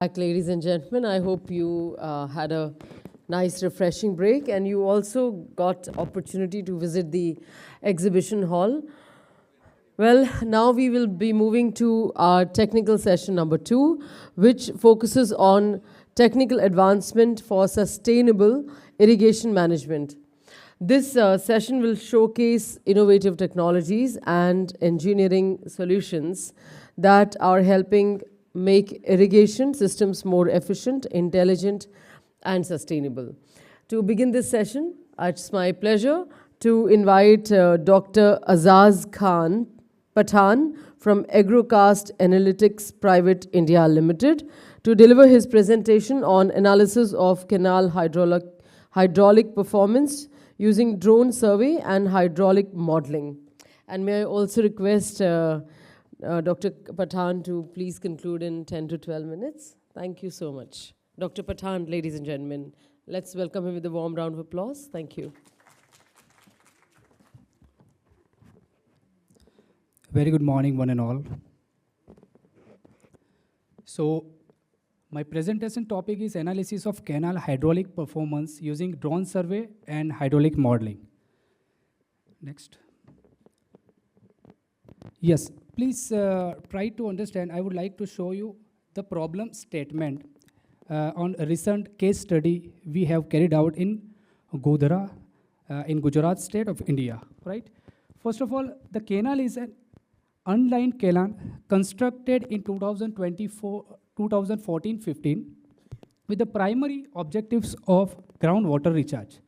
Back, ladies and gentlemen. I hope you had a nice, refreshing break, and you also got opportunity to visit the exhibition hall. Well, now we will be moving to our technical session number 2, which focuses on technical advancement for sustainable irrigation management. This session will showcase innovative technologies and engineering solutions that are helping make irrigation systems more efficient, intelligent, and sustainable. To begin this session, it's my pleasure to invite Dr. Azazkhan Pathan from AgroCast Analytics Private India Limited to deliver his presentation on analysis of canal hydraulic performance using drone survey and hydraulic modeling. And may I also request Dr. Pathan to please conclude in 10 to 12 minutes. Thank you so much. Dr. Pathan, ladies and gentlemen, let's welcome him with a warm round of applause. Thank you. Very good morning, one and all. So, my presentation topic is analysis of canal hydraulic performance using drone survey and hydraulic modeling. Next. Yes, please try to understand. I would like to show you the problem statement on a recent case study we have carried out in Godhra, in Gujarat state of India, right? First of all, the canal is an unlined canal constructed in 2014-15 with the primary objectives of groundwater recharge.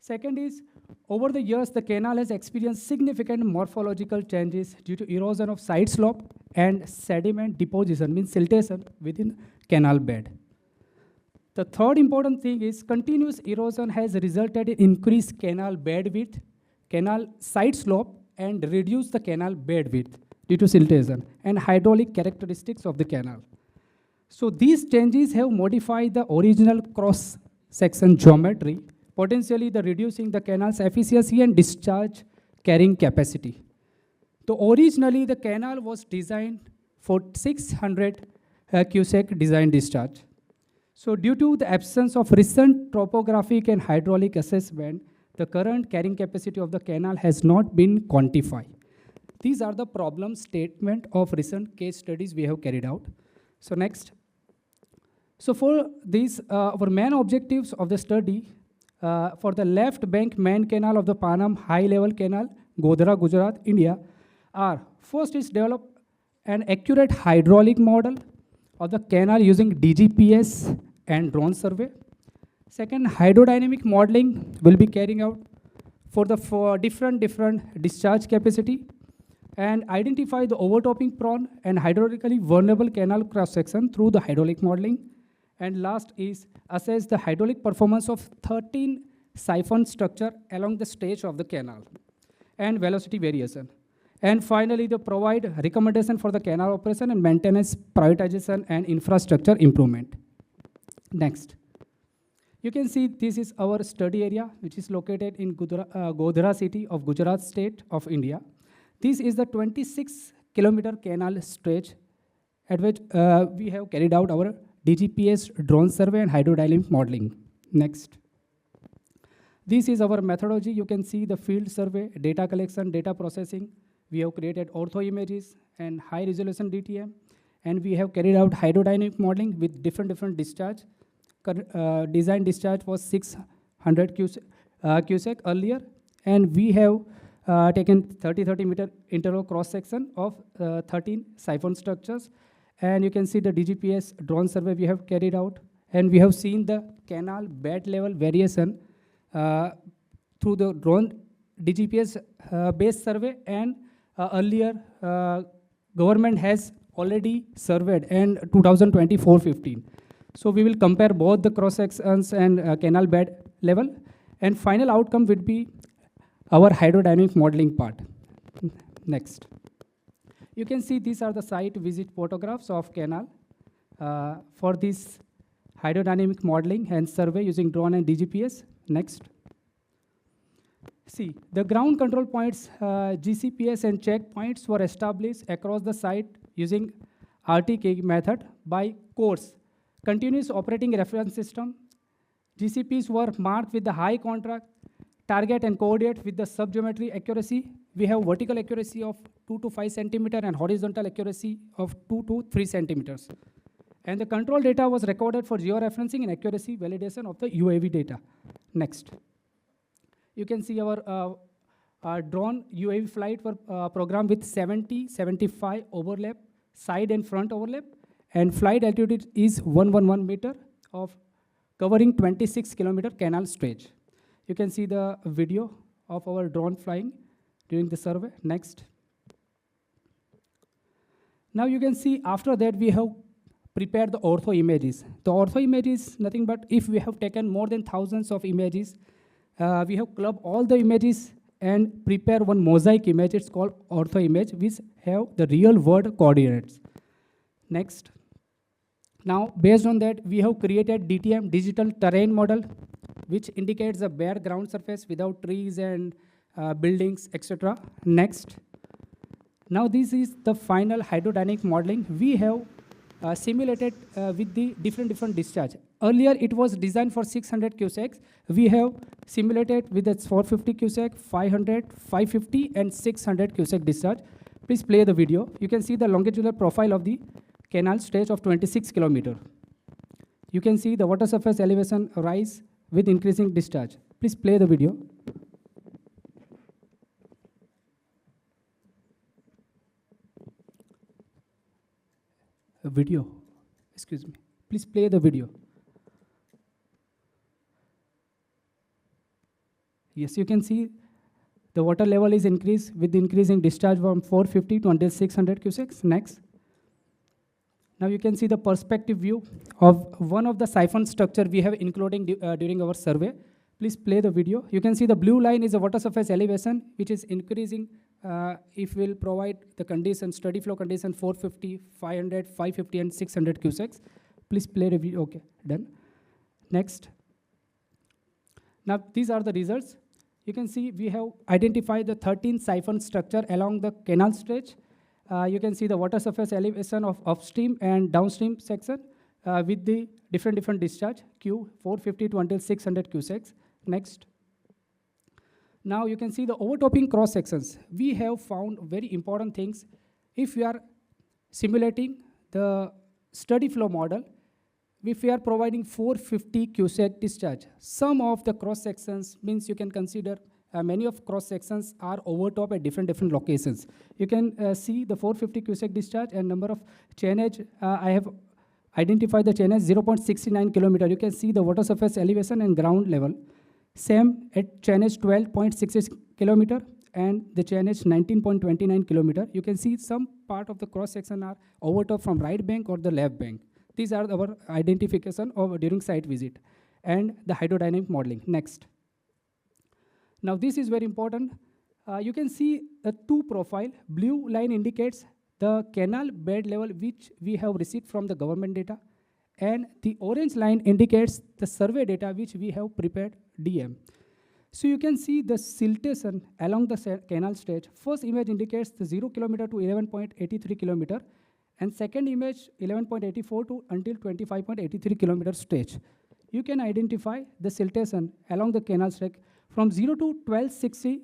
Second is, over the years, the canal has experienced significant morphological changes due to erosion of side slope and sediment deposition, means siltation within canal bed. The third important thing is continuous erosion has resulted in increased canal bed width, canal side slope, and reduced the canal bed width due to siltation and hydraulic characteristics of the canal. So these changes have modified the original cross-section geometry, potentially reducing the canal's efficiency and discharge carrying capacity. So originally the canal was designed for 600 cubic design discharge. So due to the absence of recent topographic and hydraulic assessment, the current carrying capacity of the canal has not been quantified. These are the problem statement of recent case studies we have carried out. So next. So for these, our main objectives of the study, for the left bank main canal of the Panam high level canal, Godhra, Gujarat, India, are first is develop an accurate hydraulic model of the canal using DGPS and drone survey. Second, hydrodynamic modeling will be carrying out for different discharge capacity and identify the overtopping prone and hydraulically vulnerable canal cross section through the hydraulic modeling. And last is assess the hydraulic performance of 13 siphon structure along the stage of the canal and velocity variation. And finally, they provide recommendation for the canal operation and maintenance, prioritization, and infrastructure improvement. Next. You can see this is our study area, which is located in Godhra city of Gujarat state of India. This is the 26-kilometer canal stretch at which we have carried out our DGPS drone survey and hydrodynamic modeling. Next. This is our methodology. You can see the field survey, data collection, data processing. We have created ortho images and high resolution DTM. And we have carried out hydrodynamic modeling with different discharge. Design discharge was 600 cubic earlier. And we have taken 30 meter interval cross section of 13 siphon structures. And you can see the DGPS drone survey we have carried out. And we have seen the canal bed level variation through the drone DGPS based survey. And earlier, government has already surveyed in 2024-15. So we will compare both the cross sections and canal bed level. And final outcome would be our hydrodynamic modeling part. Next. You can see these are the site visit photographs of canal for this hydrodynamic modeling and survey using drone and DGPS. Next. See, the ground control points, GCPS and checkpoints were established across the site using RTK method by course. Continuous operating reference system. GCPs were marked with the high contract, target and coordinate with the subgeometry accuracy. We have vertical accuracy of 2 to 5 centimeter and horizontal accuracy of 2 to 3 centimeters. And the control data was recorded for georeferencing and accuracy validation of the UAV data. Next. You can see our drone UAV flight were programmed with 70, 75 overlap, side and front overlap, and flight altitude is 111 meter of covering 26 kilometer canal stretch. You can see the video of our drone flying during the survey. Next. Now you can see after that we have prepared the ortho images. The ortho image is nothing but if we have taken more than thousands of images, we have clubbed all the images and prepare one mosaic image. It's called ortho image, which have the real world coordinates. Next. Now, based on that, we have created DTM, digital terrain model, which indicates a bare ground surface without trees and buildings, etc. Next. Now, this is the final hydrodynamic modeling. We have simulated with the different discharge. Earlier, it was designed for 600 cusecs. We have simulated with its 450 cusec, 500, 550, and 600 cusec discharge. Please play the video. You can see the longitudinal profile of the canal stretch of 26 kilometer. You can see the water surface elevation rise with increasing discharge. Please play the video. Video, excuse me. Please play the video. Yes, you can see the water level is increased with increasing discharge from 450 to until 600 cusecs. Next. Now you can see the perspective view of one of the siphon structure we have including during our survey. Please play the video. You can see the blue line is the water surface elevation, which is increasing if we'll provide the condition, steady flow condition 450, 500, 550, and 600 cusecs. Please play the video. Okay, done. Next. Now these are the results. You can see we have identified the 13 siphon structure along the canal stretch. You can see the water surface elevation of upstream and downstream section with the different discharge, Q 450 to until 600 cusecs. Next. Now you can see the overtopping cross sections. We have found very important things. If we are simulating the steady flow model, if we are providing 450 cusec discharge, some of the cross sections means you can consider many of cross sections are overtop at different locations. You can see the 450 cusec discharge and number of chainage. I have identified the chainage 0.69 kilometer. You can see the water surface elevation and ground level. Same at chainage 12.66 kilometer and the chainage 19.29 kilometer. You can see some part of the cross section are overtop from right bank or the left bank. These are our identification of during site visit and the hydrodynamic modeling. Next. Now this is very important. You can see the two profile. Blue line indicates the canal bed level which we have received from the government data, and the orange line indicates the survey data which we have prepared DM. So you can see the siltation along the canal stretch. First image indicates the 0 kilometer to 11.83 kilometer, and second image 11.84 to until 25.83 kilometer stretch. You can identify the siltation along the canal stretch from 0 to 1260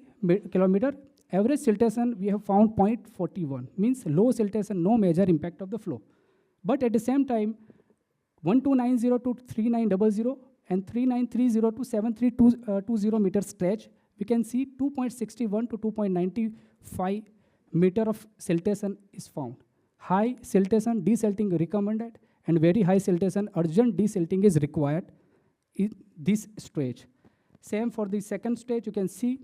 kilometer. Average siltation we have found 0.41, means low siltation, no major impact of the flow. But at the same time, 1290 to 3900 and 3930 to 7320 meter stretch, we can see 2.61 to 2.95 meter of siltation is found. High siltation, desilting recommended, and very high siltation, urgent desilting is required in this stretch. Same for the second stage, you can see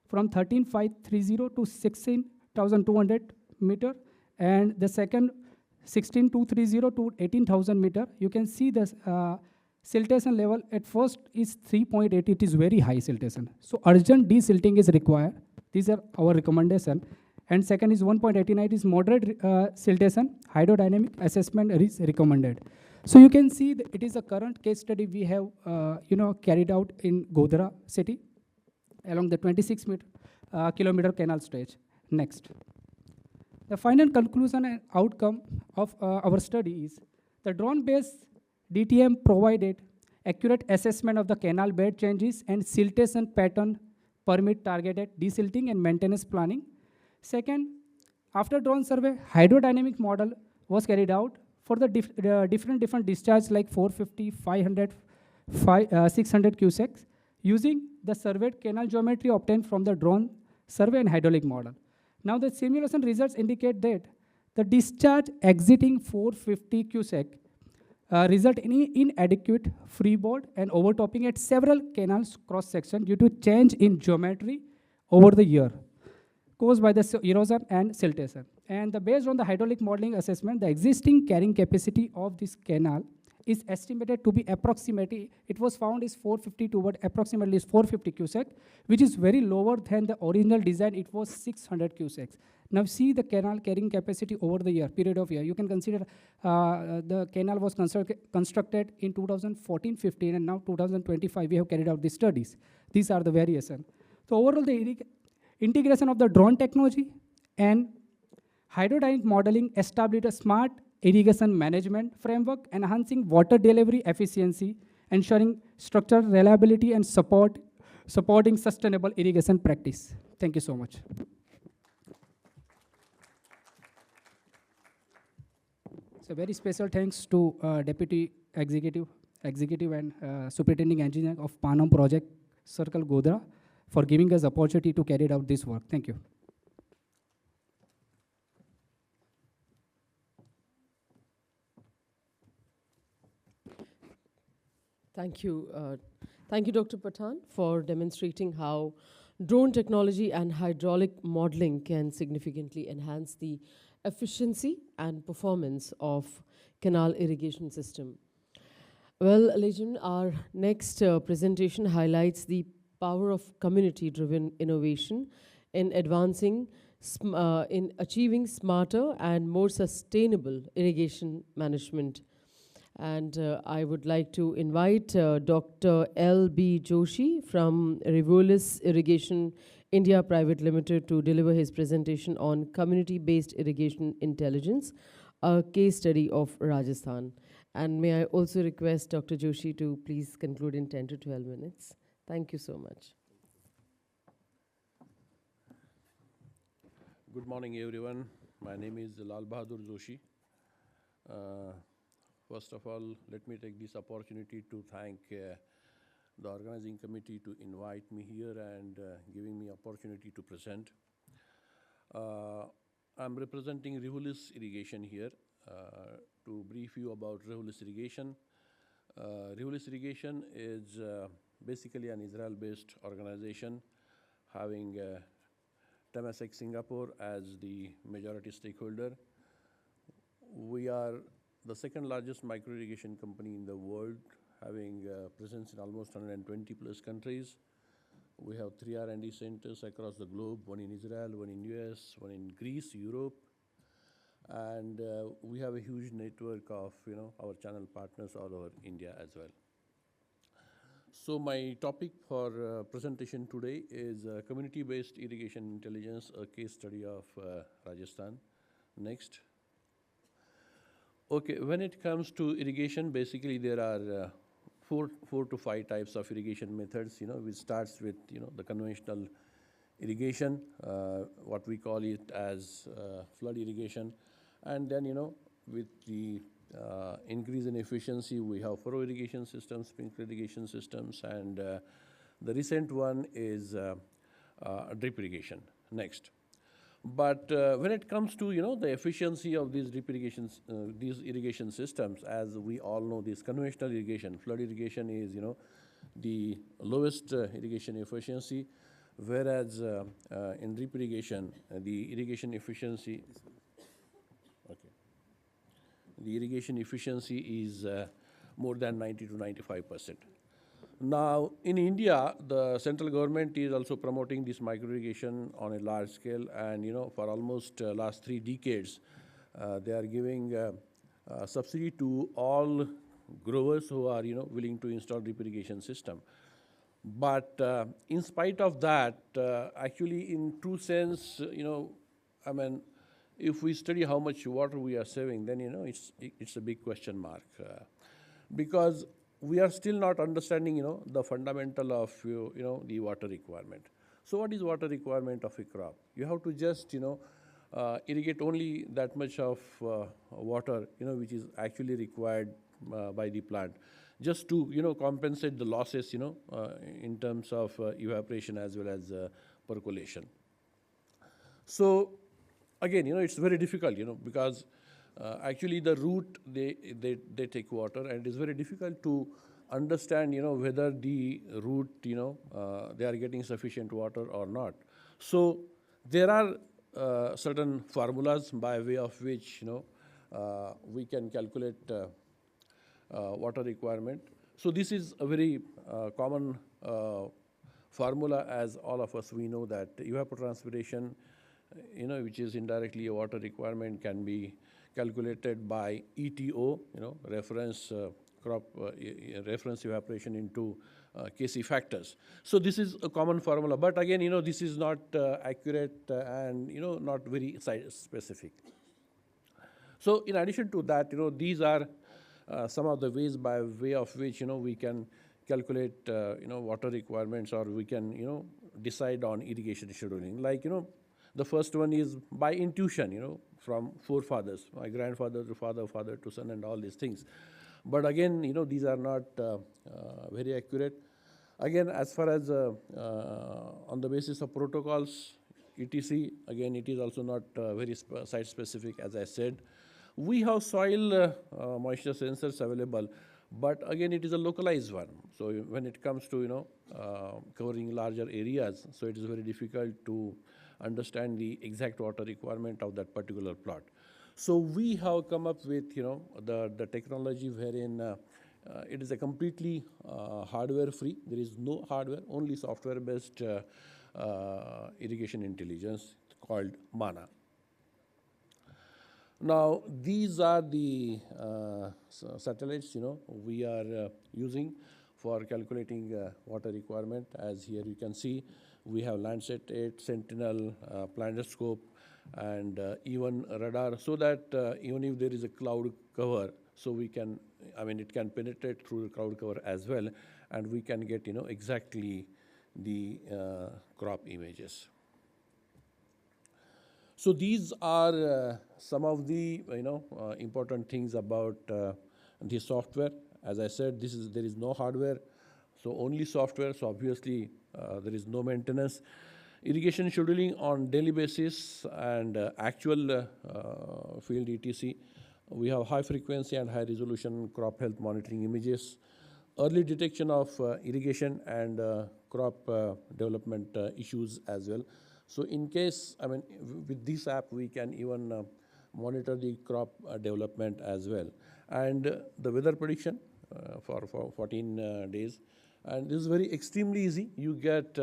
from 13,530 to 16,200 meter, and the second 16,230 to 18,000 meter. You can see the siltation level at first is 3.8, it is very high siltation. So urgent desilting is required. These are our recommendation. And second is 1.89 is moderate siltation, hydrodynamic assessment is recommended. So you can see that it is a current case study we have carried out in Godhra city along the 26 kilometer canal stretch. Next. The final conclusion and outcome of our study is the drone-based DTM provided accurate assessment of the canal bed changes and siltation pattern permit targeted desilting and maintenance planning. Second, after drone survey, hydrodynamic model was carried out for the different discharge like 450, 500, 600 cusecs using the surveyed canal geometry obtained from the drone survey and hydraulic model. Now the simulation results indicate that the discharge exiting 450 cusec result in inadequate freeboard and overtopping at several canals cross section due to change in geometry over the year caused by the erosion and siltation. And based on the hydraulic modeling assessment, the existing carrying capacity of this canal is estimated to be approximately, it was found is 450 toward approximately is 450 cusec, which is very lower than the original design, it was 600 cusecs. Now see the canal carrying capacity over the year, period of year. You can consider the canal was constructed in 2014-15 and now 2025 we have carried out these studies. These are the variation. So overall the integration of the drone technology and hydrodynamic modeling established a smart irrigation management framework, enhancing water delivery efficiency, ensuring structural reliability and supporting sustainable irrigation practice. Thank you so much. So very special thanks to Deputy Executive and Superintending Engineer of Panam Project Circle Godra for giving us opportunity to carry out this work. Thank you. Thank you. Thank you, Dr. Pathan, for demonstrating how drone technology and hydraulic modeling can significantly enhance the efficiency and performance of canal irrigation system. Well, Legend, our next presentation highlights the power of community-driven innovation in advancing, in achieving smarter and more sustainable irrigation management. And I would like to invite Dr. L.B. Joshi from Rivulis Irrigation India Private Limited to deliver his presentation on community-based irrigation intelligence, a case study of Rajasthan. And may I also request Dr. Joshi to please conclude in 10 to 12 minutes. Thank you so much. Good morning, everyone. My name is Lal Bahadur Joshi. First of all, let me take this opportunity to thank the organizing committee to invite me here and giving me opportunity to present. I'm representing Rivulis Irrigation here to brief you about Rivulis Irrigation. Rivulis Irrigation is basically an Israel-based organization having Temasek Singapore as the majority stakeholder. We are the second largest micro-irrigation company in the world, having presence in almost 120 plus countries. We have 3 R&D centers across the globe, one in Israel, one in US, one in Greece, Europe. And we have a huge network of our channel partners all over India as well. So my topic for presentation today is community-based irrigation intelligence, a case study of Rajasthan. Next. Okay, when it comes to irrigation, basically there are four to five types of irrigation methods, which starts with, the conventional irrigation, what we call it as flood irrigation. And then, with the increase in efficiency, we have furrow irrigation systems, sprinkler irrigation systems, and the recent one is drip irrigation. Next. But when it comes to the efficiency of these drip irrigations, these irrigation systems, as we all know, this conventional irrigation, flood irrigation is the lowest irrigation efficiency, whereas in drip irrigation, the irrigation efficiency is more than 90 to 95%. Now, in India, the central government is also promoting this micro-irrigation on a large scale, and for almost last 3 decades, they are giving subsidy to all growers who are willing to install drip irrigation system. But in spite of that, actually, in true sense, if we study how much water we are saving, then it's a big question mark, because we are still not understanding the fundamental of the water requirement. So what is water requirement of a crop? You have to just irrigate only that much of water which is actually required by the plant, just to compensate the losses in terms of evaporation as well as percolation. So again, it's very difficult, because actually the root, they take water, and it's very difficult to understand, whether the root, they are getting sufficient water or not. So there are certain formulas by way of which, we can calculate water requirement. So this is a very common formula, as all of us, we know that evapotranspiration, which is indirectly a water requirement, can be calculated by ETO, reference crop reference evaporation into Kc factors. So this is a common formula, but again, this is not accurate and not very site specific. So in addition to that, these are some of the ways by way of which we can calculate water requirements, or we can decide on irrigation scheduling. Like the first one is by intuition, from forefathers, my grandfather to father to son, and all these things. But again, these are not very accurate. Again, as far as on the basis of protocols, etc., again, it is also not very site specific, as I said. We have soil moisture sensors available, but again, it is a localized one. So when it comes to covering larger areas, so it is very difficult to understand the exact water requirement of that particular plot. So we have come up with the technology wherein it is a completely hardware free. There is no hardware, only software based irrigation intelligence called MANA. Now these are the satellites we are using for calculating water requirement. As here you can see, we have Landsat 8, Sentinel, Planetscope, and even radar, so that even if there is a cloud cover, so we can, it can penetrate through the cloud cover as well, and we can get exactly the crop images. So these are some of the important things about the software. As I said, there is no hardware, so only software. So obviously there is no maintenance. Irrigation scheduling on daily basis and actual field etc. We have high frequency and high resolution crop health monitoring images, early detection of irrigation and crop development issues as well. So in case, with this app, we can even monitor the crop development as well. And the weather prediction for 14 days. And this is very extremely easy. You get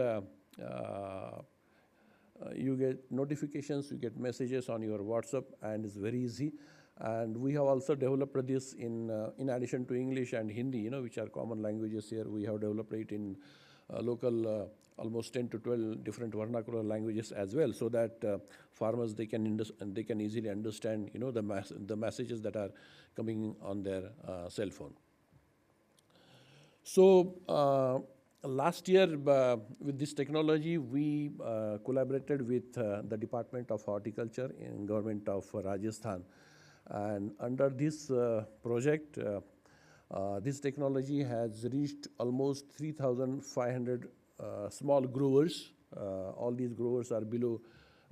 notifications, you get messages on your WhatsApp, and it's very easy. And we have also developed this in addition to English and Hindi, which are common languages here. We have developed it in local almost 10 to 12 different vernacular languages as well, so that farmers, they can easily understand the messages that are coming on their cell phone. So last year, with this technology, we collaborated with the Department of Horticulture in Government of Rajasthan. And under this project, this technology has reached almost 3,500 small growers. All these growers are below,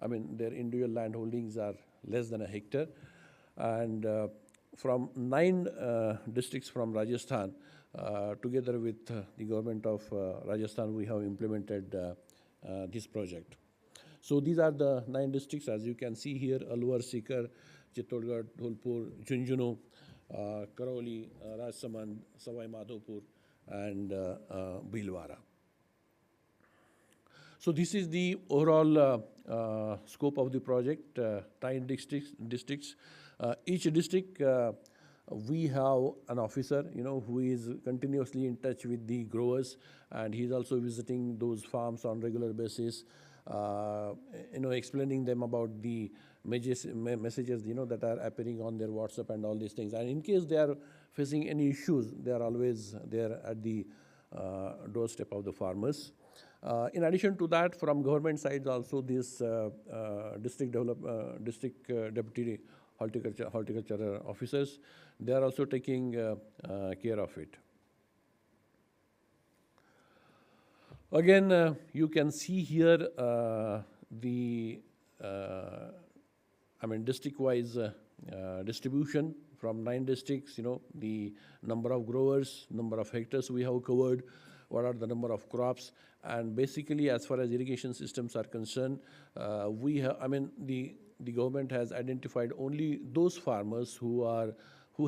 their individual land holdings are less than a hectare. And from 9 districts from Rajasthan, together with the government of Rajasthan, we have implemented this project. So these are the 9 districts, as you can see here: Alwar, Sikar, Chittorgarh, Dholpur, Jhunjhunu, Karauli, Rajsamand, Savai Madhopur, and Bhilwara. So this is the overall scope of the project, 9 districts. Each district, we have an officer, who is continuously in touch with the growers, and he's also visiting those farms on regular basis, explaining them about the messages, that are appearing on their WhatsApp and all these things. And in case they are facing any issues, they are always there at the doorstep of the farmers. In addition to that, from government side also, this district deputy horticulture officers, they are also taking care of it. Again, you can see here the district-wise distribution from 9 districts. The number of growers, number of hectares we have covered, what are the number of crops, and basically, as far as irrigation systems are concerned, the government has identified only those farmers who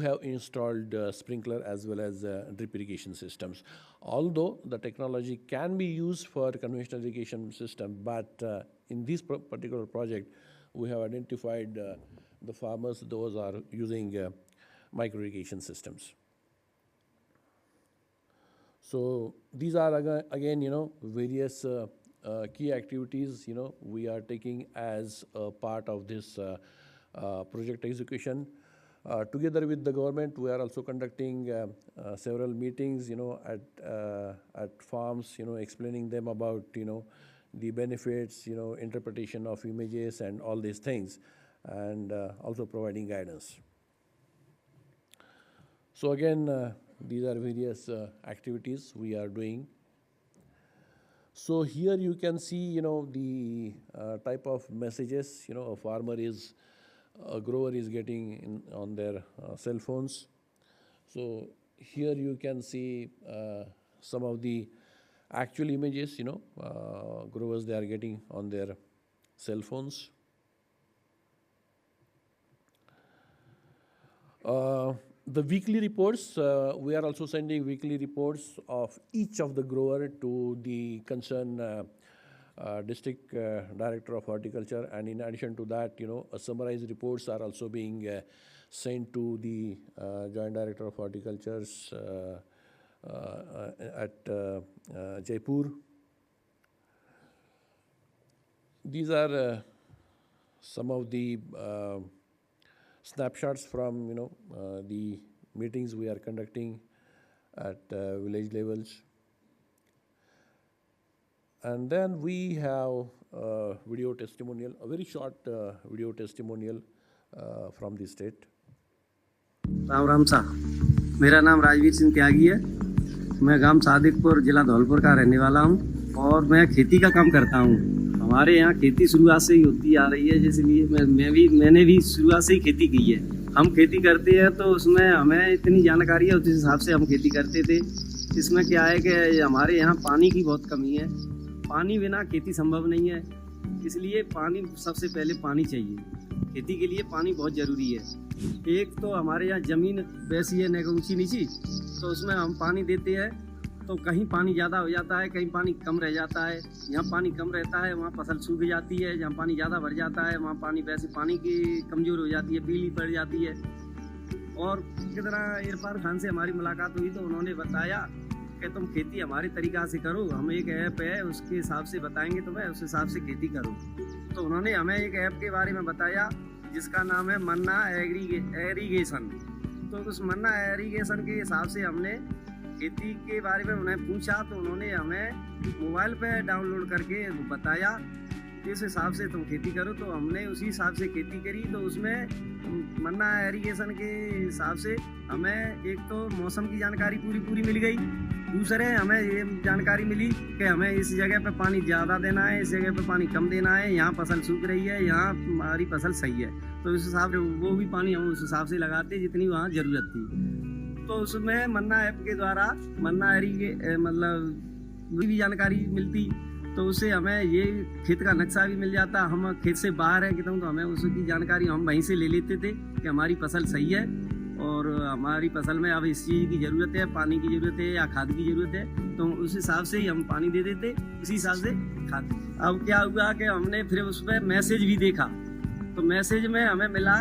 have installed sprinkler as well as drip irrigation systems. Although the technology can be used for conventional irrigation system, but in this particular project, we have identified the farmers, those are using micro irrigation systems. So these are again, various key activities, we are taking as a part of this project execution. Together with the government, we are also conducting several meetings, at farms, explaining them about, the benefits, interpretation of images and all these things, and also providing guidance. So again, these are various activities we are doing. So here you can see, the type of messages, a grower is getting on their cell phones. So here you can see some of the actual images, growers, they are getting on their cell phones. The weekly reports, we are also sending weekly reports of each of the grower to the concerned district director of horticulture, and in addition to that, summarized reports are also being sent to the joint director of horticultures at Jaipur. These are some of the snapshots from the meetings we are conducting at village levels. And then we have a video testimonial, a very short video testimonial from the state. Ram साहब, मेरा नाम राजवीर सिंह त्यागी है। मैं गांव सादिकपुर, जिला धौलपुर का रहने वाला हूं और मैं खेती का काम करता हूं। हमारे यहाँ खेती शुरुआत से ही होती आ रही है, इसलिए मैंने भी शुरुआत से ही खेती की है। हम खेती करते हैं तो उसमें हमें इतनी जानकारी है, उस हिसाब से हम खेती करते थे। इसमें क्या है कि हमारे यहाँ पानी की बहुत कमी है, पानी बिना खेती संभव नहीं है, इसलिए पानी सबसे पहले पानी चाहिए। खेती के लिए पानी बहुत ज़रूरी है। एक तो हमारे यहाँ ज़मीन वैसी है, न ऊँची नीची, तो उसमें हम पानी देते हैं तो कहीं पानी ज़्यादा हो जाता है, कहीं पानी कम रह जाता है। जहाँ पानी कम रहता है वहाँ फसल सूख जाती है, जहाँ पानी ज़्यादा भर जाता है वहाँ पानी की कमज़ोर हो जाती है, पीली पड़ जाती है। और कितना इरफान खान से हमारी मुलाकात हुई तो उन्होंने बताया कि तुम खेती हमारे तरीक़ा से करो, हम एक ऐप है उसके हिसाब से बताएंगे तुम्हें, उस हिसाब से खेती करो। तो उन्होंने हमें एक ऐप के बारे में बताया जिसका नाम है मन्ना एरीगेशन। तो उस मन्ना एरीगेशन के हिसाब से हमने खेती के बारे में उन्हें पूछा तो उन्होंने हमें मोबाइल पे डाउनलोड करके बताया इस हिसाब से तुम खेती करो। तो हमने उसी हिसाब से खेती करी। तो उसमें मन्ना एरीगेशन के हिसाब से हमें एक तो मौसम की जानकारी पूरी मिल गई, दूसरे हमें ये जानकारी मिली कि हमें इस जगह पे पानी ज़्यादा देना है, इस जगह पे पानी कम देना है, यहाँ फसल सूख रही है, यहाँ हमारी फसल सही है। तो इस हिसाब से वो भी पानी हम उस हिसाब से लगाते जितनी वहाँ ज़रूरत थी। तो उसमें मन्ना ऐप के द्वारा मन्ना मतलब भी जानकारी मिलती, तो उससे हमें ये खेत का नक्शा भी मिल जाता। हम खेत से बाहर हैं कितना तो हमें उसकी जानकारी हम वहीं से ले लेते थे कि हमारी फसल सही है और हमारी फसल में अब इस चीज़ की ज़रूरत है, पानी की ज़रूरत है या खाद की ज़रूरत है, तो उस हिसाब से ही हम पानी दे देते, उसी हिसाब से खाद। अब क्या हुआ कि हमने फिर उस पर मैसेज भी देखा, तो मैसेज में हमें मिला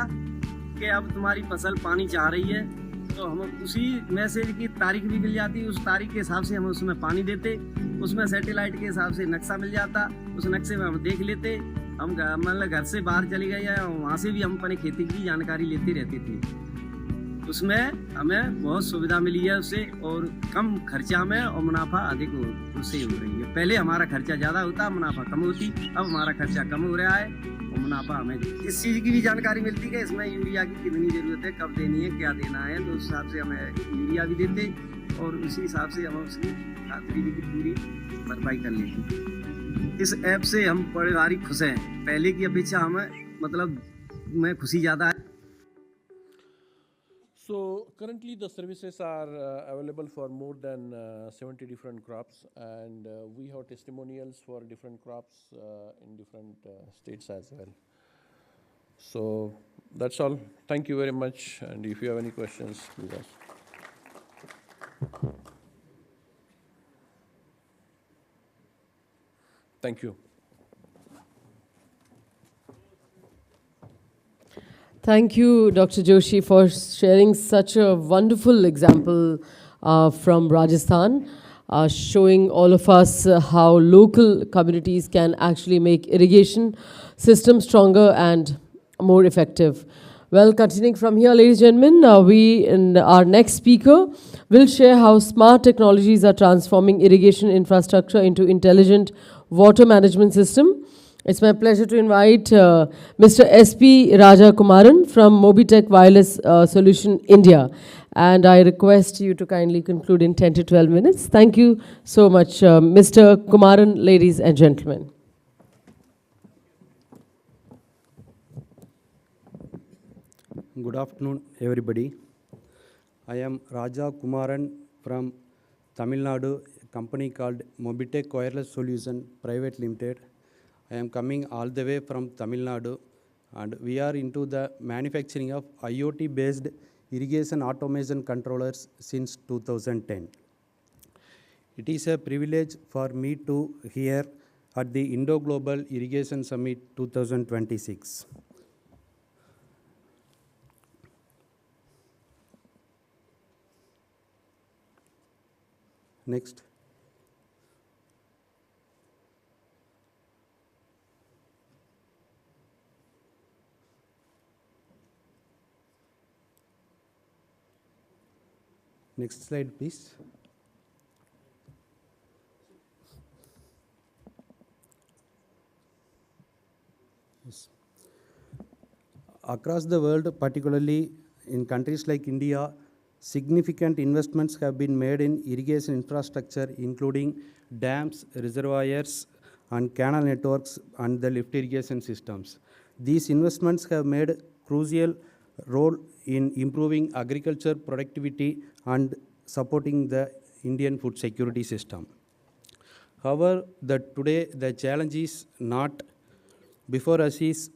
कि अब तुम्हारी फसल पानी चाह रही है, तो हम उसी मैसेज की तारीख भी मिल जाती, उस तारीख के हिसाब से हम उसमें पानी देते। उसमें सैटेलाइट के हिसाब से नक्शा मिल जाता, उस नक्शे में हम देख लेते हम मतलब घर से बाहर चले गए या वहाँ से भी हम अपने खेती की जानकारी लेते रहते थे। उसमें हमें बहुत सुविधा मिली है उससे, और कम खर्चा में और मुनाफा अधिक उससे हो रही है। पहले हमारा खर्चा ज़्यादा होता, मुनाफा कम होती, अब हमारा खर्चा कम हो रहा है और मुनाफा हमें इस चीज़ की भी जानकारी मिलती है इसमें यूरिया की कितनी ज़रूरत है, कब देनी है, क्या देना है, तो उस हिसाब से हमें यूरिया भी देते और उसी हिसाब से हम उसकी खातरी की पूरी भरपाई कर लेते। इस ऐप से हम बड़े भारी खुश हैं, पहले की अपेक्षा हमें मतलब में खुशी ज़्यादा है। So currently the services are available for more than 70 different crops, and we have testimonials for different crops in different states as well. So that's all. Thank you very much, and if you have any questions, please ask. Thank you. Thank you, Dr. Joshi, for sharing such a wonderful example from Rajasthan, showing all of us how local communities can actually make irrigation systems stronger and more effective. Well, continuing from here, ladies and gentlemen, our next speaker will share how smart technologies are transforming irrigation infrastructure into intelligent water management system. It's my pleasure to invite Mr. S.P. Raja Kumaran from Mobitech Wireless Solution India. And I request you to kindly conclude in 10 to 12 minutes. Thank you so much, Mr. Kumaran, ladies and gentlemen. Good afternoon, everybody. I am Raja Kumaran from Tamil Nadu, a company called Mobitech Wireless Solution Private Limited. I am coming all the way from Tamil Nadu, and we are into the manufacturing of IoT-based irrigation automation controllers since 2010. It is a privilege for me to here at the Indo-Global Irrigation Summit 2026. Next. Next slide, please. Yes. Across the world, particularly in countries like India, significant investments have been made in irrigation infrastructure, including dams, reservoirs, and canal networks, and the lift irrigation systems. These investments have made crucial role in improving agriculture productivity and supporting the Indian food security system. However, today the challenge is not before us is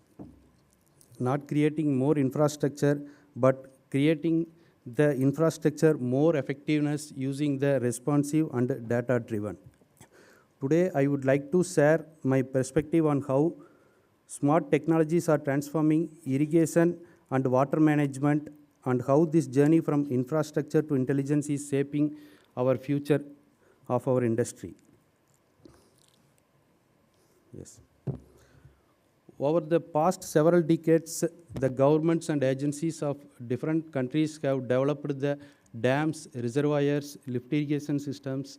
not creating more infrastructure, but creating the infrastructure more effectiveness using the responsive and data driven. Today I would like to share my perspective on how smart technologies are transforming irrigation and water management, and how this journey from infrastructure to intelligence is shaping our future of our industry. Yes. Over the past several decades, the governments and agencies of different countries have developed the dams, reservoirs, lift irrigation systems,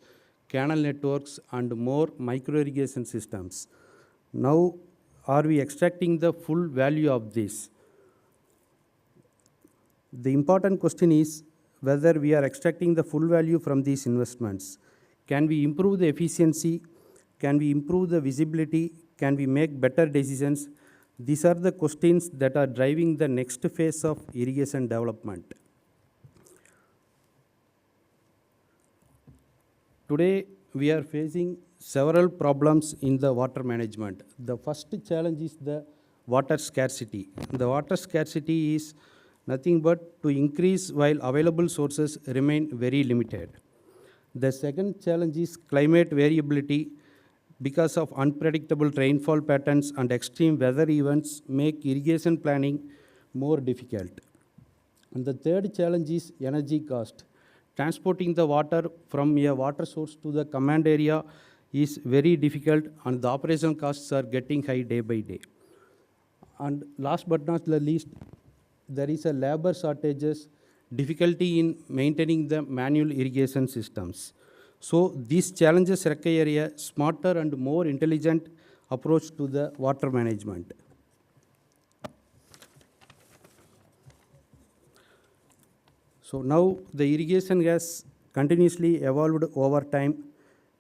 canal networks, and more micro irrigation systems. Now, are we extracting the full value of this? The important question is whether we are extracting the full value from these investments. Can we improve the efficiency? Can we improve the visibility? Can we make better decisions? These are the questions that are driving the next phase of irrigation development. Today, we are facing several problems in the water management. The first challenge is the water scarcity. The water scarcity is nothing but to increase while available sources remain very limited. The second challenge is climate variability. Because of unpredictable rainfall patterns and extreme weather events make irrigation planning more difficult. And the third challenge is energy cost. Transporting the water from a water source to the command area is very difficult and the operational costs are getting high day by day. And last but not the least, there is a labor shortages, difficulty in maintaining the manual irrigation systems. So these challenges require a smarter and more intelligent approach to the water management. So now the irrigation has continuously evolved over time.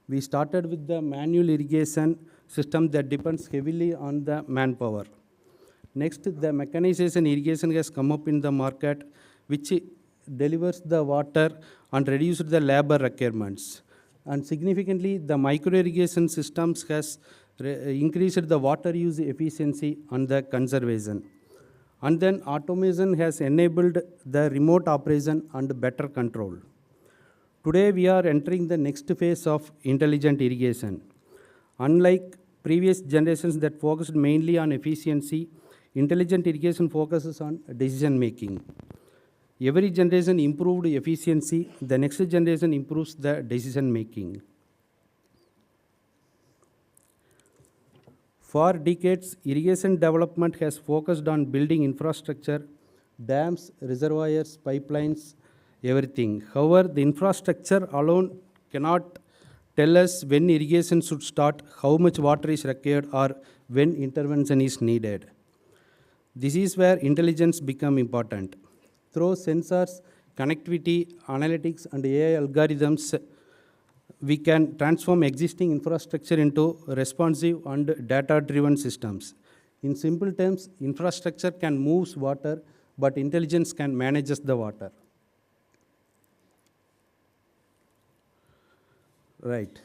We started with the manual irrigation system that depends heavily on the manpower. Next, the mechanization irrigation has come up in the market, which delivers the water and reduces the labor requirements. And significantly, the micro irrigation systems has increased the water use efficiency and the conservation. And then automation has enabled the remote operation and better control. Today, we are entering the next phase of intelligent irrigation. Unlike previous generations that focused mainly on efficiency, intelligent irrigation focuses on decision making. Every generation improved efficiency, the next generation improves the decision making. For decades, irrigation development has focused on building infrastructure, dams, reservoirs, pipelines, everything. However, the infrastructure alone cannot tell us when irrigation should start, how much water is required, or when intervention is needed. This is where intelligence becomes important. Through sensors, connectivity, analytics, and AI algorithms, we can transform existing infrastructure into responsive and data-driven systems. In simple terms, infrastructure can move water, but intelligence can manage the water. Right.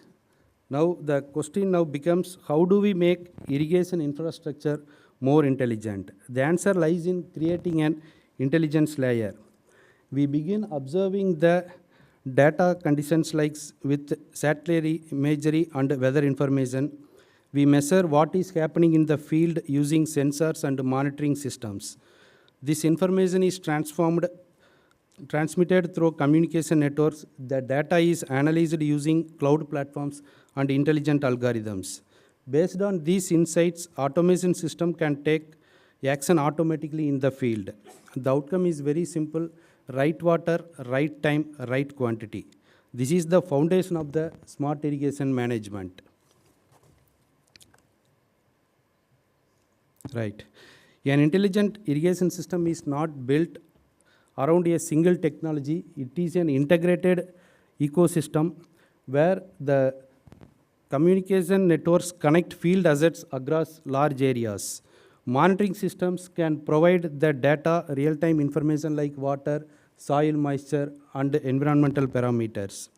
Now the question now becomes, how do we make irrigation infrastructure more intelligent? The answer lies in creating an intelligence layer. We begin observing the data conditions like with satellite imagery and weather information. We measure what is happening in the field using sensors and monitoring systems. This information is transmitted through communication networks. The data is analyzed using cloud platforms and intelligent algorithms. Based on these insights, automation system can take action automatically in the field. The outcome is very simple: right water, right time, right quantity. This is the foundation of the smart irrigation management. Right. An intelligent irrigation system is not built around a single technology. It is an integrated ecosystem where the communication networks connect field assets across large areas. Monitoring systems can provide the data, real-time information like water, soil moisture, and environmental parameters.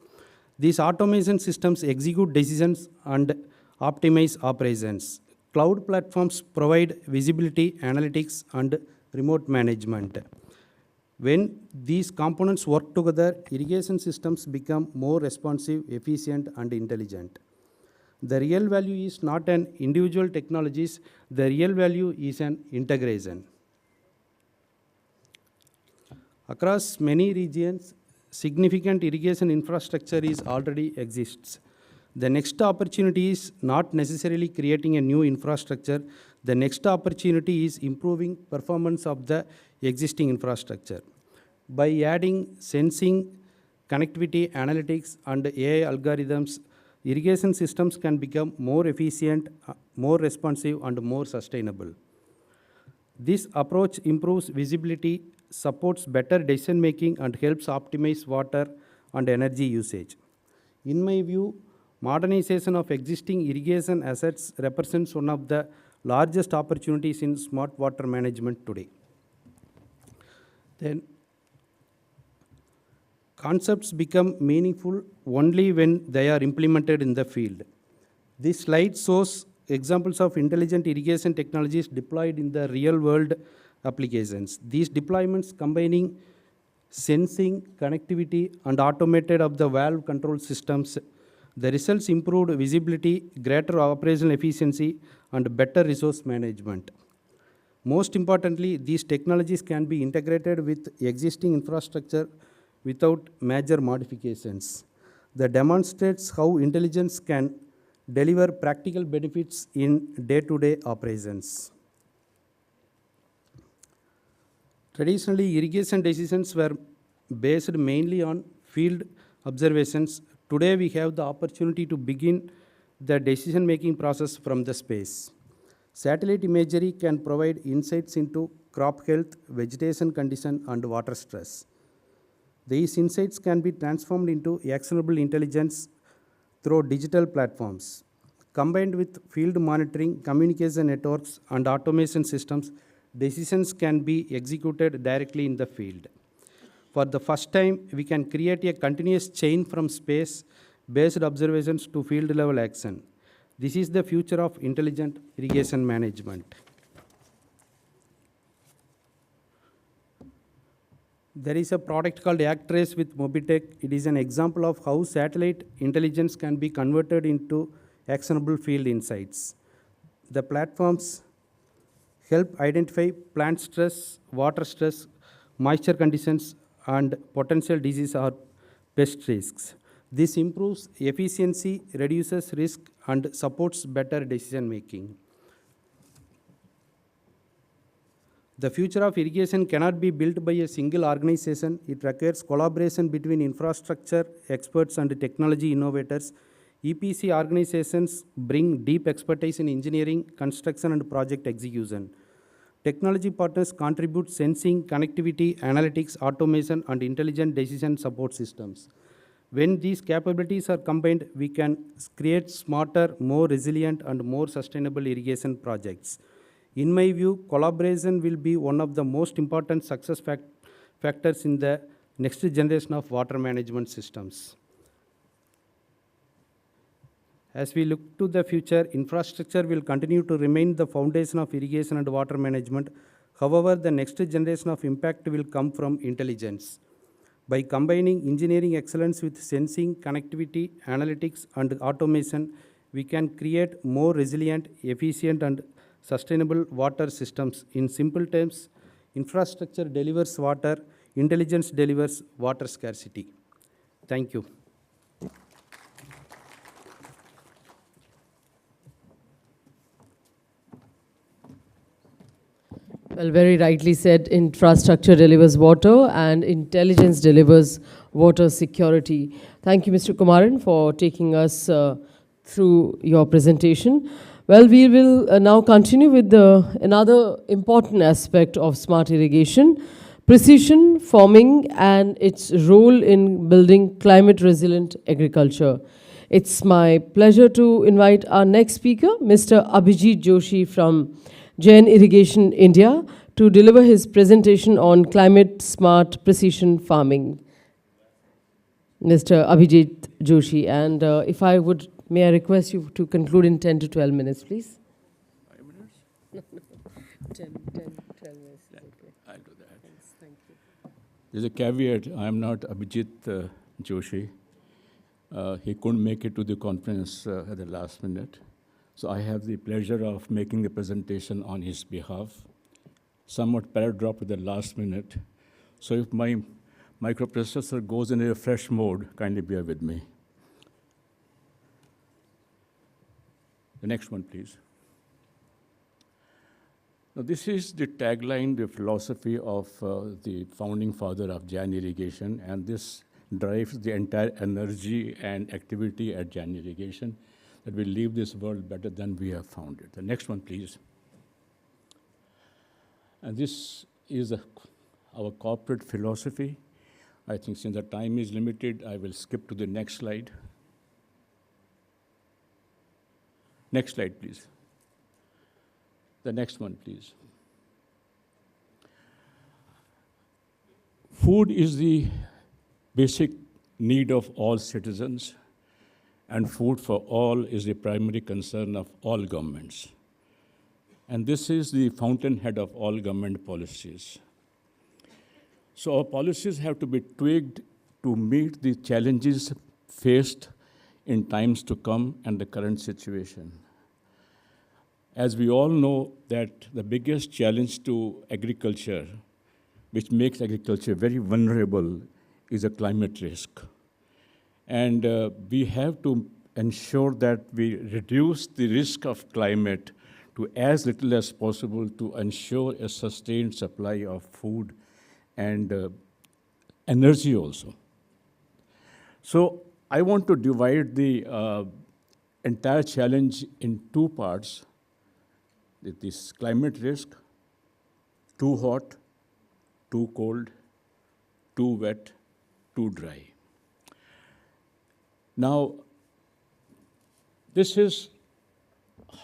These automation systems execute decisions and optimize operations. Cloud platforms provide visibility, analytics, and remote management. When these components work together, irrigation systems become more responsive, efficient, and intelligent. The real value is not an individual technologies, the real value is an integration. Across many regions, significant irrigation infrastructure is already exists. The next opportunity is not necessarily creating a new infrastructure. The next opportunity is improving performance of the existing infrastructure. By adding sensing, connectivity, analytics, and AI algorithms, irrigation systems can become more efficient, more responsive, and more sustainable. This approach improves visibility, supports better decision making, and helps optimize water and energy usage. In my view, modernization of existing irrigation assets represents one of the largest opportunities in smart water management today. Then, concepts become meaningful only when they are implemented in the field. This slide shows examples of intelligent irrigation technologies deployed in the real world applications. These deployments combining sensing, connectivity, and automated of the valve control systems, the results improved visibility, greater operational efficiency, and better resource management. Most importantly, these technologies can be integrated with existing infrastructure without major modifications. That demonstrates how intelligence can deliver practical benefits in day-to-day operations. Traditionally, irrigation decisions were based mainly on field observations. Today, we have the opportunity to begin the decision-making process from the space. Satellite imagery can provide insights into crop health, vegetation condition, and water stress. These insights can be transformed into actionable intelligence through digital platforms. Combined with field monitoring, communication networks, and automation systems, decisions can be executed directly in the field. For the first time, we can create a continuous chain from space-based observations to field-level action. This is the future of intelligent irrigation management. There is a product called Akre with Mobitech. It is an example of how satellite intelligence can be converted into actionable field insights. The platforms help identify plant stress, water stress, moisture conditions, and potential disease or pest risks. This improves efficiency, reduces risk, and supports better decision making. The future of irrigation cannot be built by a single organization. It requires collaboration between infrastructure experts and technology innovators. EPC organizations bring deep expertise in engineering, construction, and project execution. Technology partners contribute sensing, connectivity, analytics, automation, and intelligent decision support systems. When these capabilities are combined, we can create smarter, more resilient, and more sustainable irrigation projects. In my view, collaboration will be one of the most important success factors in the next generation of water management systems. As we look to the future, infrastructure will continue to remain the foundation of irrigation and water management. However, the next generation of impact will come from intelligence. By combining engineering excellence with sensing, connectivity, analytics, and automation, we can create more resilient, efficient, and sustainable water systems. In simple terms, infrastructure delivers water, intelligence delivers water scarcity. Thank you. Well, very rightly said, infrastructure delivers water and intelligence delivers water security. Thank you, Mr. Kumaran, for taking us through your presentation. Well, we will now continue with another important aspect of smart irrigation, precision farming and its role in building climate resilient agriculture. It's my pleasure to invite our next speaker, Mr. Abhijit Joshi from Jain Irrigation, India, to deliver his presentation on climate smart precision farming. Mr. Abhijit Joshi, and if I would, may I request you to conclude in 10 to 12 minutes, please? 5 minutes? 10, 12 minutes. Okay. I'll do that. Thanks, thank you. There's a caveat. I am not Abhijit Joshi. He couldn't make it to the conference at the last minute. So I have the pleasure of making the presentation on his behalf. Somewhat paragraphed at the last minute. So if my microprocessor goes in a refresh mode, kindly bear with me. The next one, please. Now, this is the tagline, the philosophy of the founding father of Jain Irrigation, and this drives the entire energy and activity at Jain Irrigation, that we leave this world better than we have found it. The next one, please. And this is our corporate philosophy. I think since the time is limited, I will skip to the next slide. Next slide, please. The next one, please. Food is the basic need of all citizens, and food for all is the primary concern of all governments. And this is the fountainhead of all government policies. So our policies have to be tweaked to meet the challenges faced in times to come and the current situation. As we all know that the biggest challenge to agriculture, which makes agriculture very vulnerable, is a climate risk. And we have to ensure that we reduce the risk of climate to as little as possible to ensure a sustained supply of food and energy also. So I want to divide the entire challenge in two parts. This climate risk, too hot, too cold, too wet, too dry. Now, this is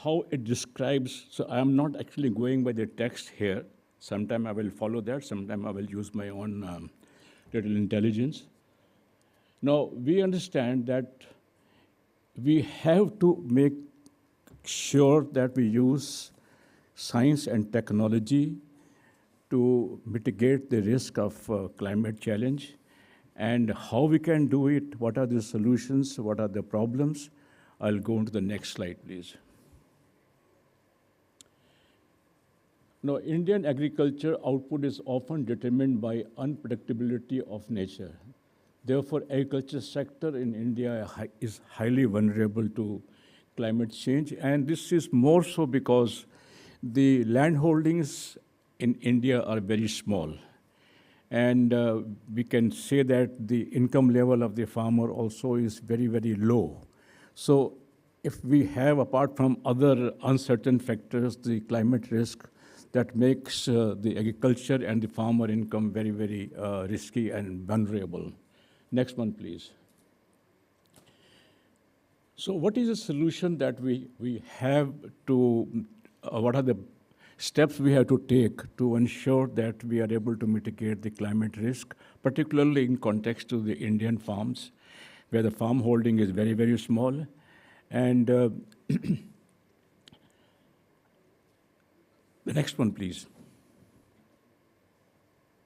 how it describes, so I am not actually going by the text here. Sometime I will follow that, sometime I will use my own little intelligence. Now, we understand that we have to make sure that we use science and technology to mitigate the risk of climate challenge, and how we can do it, what are the solutions, what are the problems. I'll go on to the next slide, please. Now, Indian agriculture output is often determined by unpredictability of nature. Therefore, agriculture sector in India is highly vulnerable to climate change, and this is more so because the land holdings in India are very small. And we can say that the income level of the farmer also is very, very low. So if we have, apart from other uncertain factors, the climate risk, that makes the agriculture and the farmer income very, very risky and vulnerable. Next one, please. So what is the solution that we have to, what are the steps we have to take to ensure that we are able to mitigate the climate risk, particularly in context to the Indian farms, where the farm holding is very, very small. And the next one, please.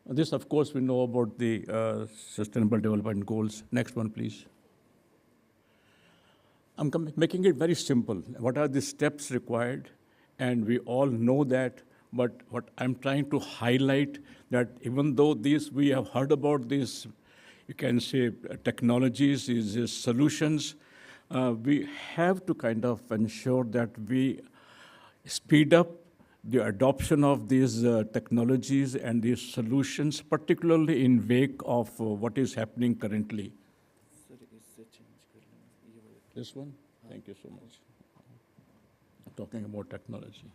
This, of course, we know about the Sustainable Development Goals. Next one, please. I'm making it very simple. What are the steps required? And we all know that, but what I'm trying to highlight that even though we have heard about these, you can say technologies, these solutions, we have to kind of ensure that we speed up the adoption of these technologies and these solutions, particularly in wake of what is happening currently. This one? Thank you so much. Talking about technology.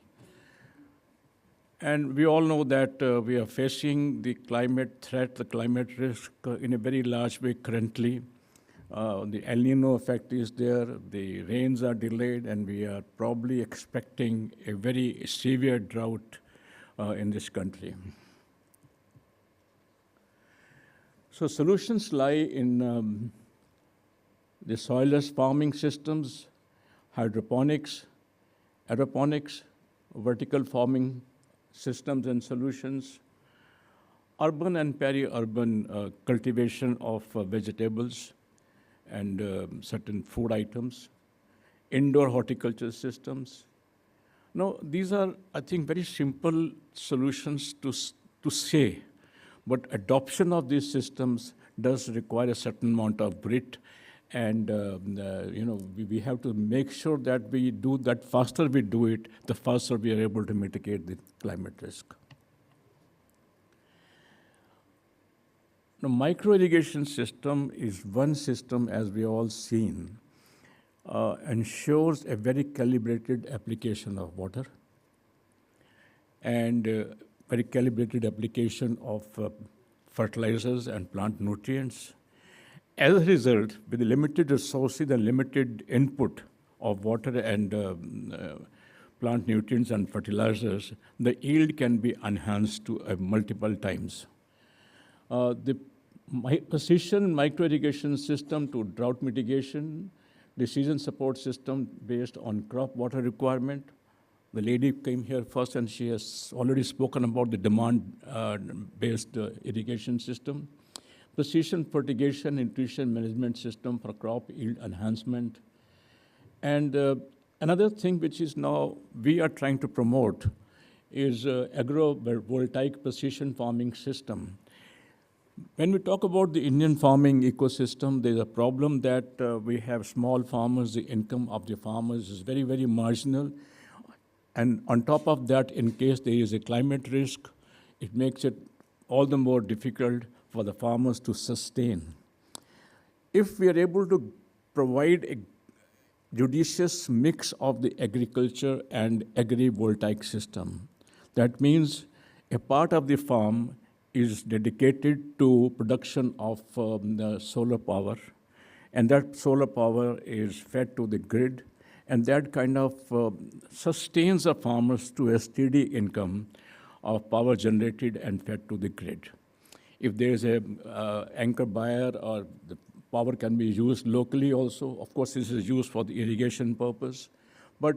And we all know that we are facing the climate threat, the climate risk in a very large way currently. The El Nino effect is there, the rains are delayed, and we are probably expecting a very severe drought in this country. So solutions lie in the soilless farming systems, hydroponics, aeroponics, vertical farming systems and solutions, urban and peri-urban cultivation of vegetables and certain food items, indoor horticulture systems. Now, these are, I think, very simple solutions to say, but adoption of these systems does require a certain amount of grit. And we have to make sure that we do that. Faster we do it, the faster we are able to mitigate the climate risk. Now, micro irrigation system is one system, as we all seen, ensures a very calibrated application of water and very calibrated application of fertilizers and plant nutrients. As a result, with the limited resources and limited input of water and plant nutrients and fertilizers, the yield can be enhanced to multiple times. The precision micro-irrigation system to drought mitigation, decision support system based on crop water requirement. The lady came here first and she has already spoken about the demand-based irrigation system. Precision fertigation nutrition management system for crop yield enhancement. And another thing which is now we are trying to promote is agrovoltaic precision farming system. When we talk about the Indian farming ecosystem, there's a problem that we have small farmers, the income of the farmers is very, very marginal. And on top of that, in case there is a climate risk, it makes it all the more difficult for the farmers to sustain. If we are able to provide a judicious mix of the agriculture and agrivoltaic system, that means a part of the farm is dedicated to production of the solar power, and that solar power is fed to the grid, and that kind of sustains the farmers to a steady income of power generated and fed to the grid. If there is a anchor buyer, or the power can be used locally also. Of course, this is used for the irrigation purpose. But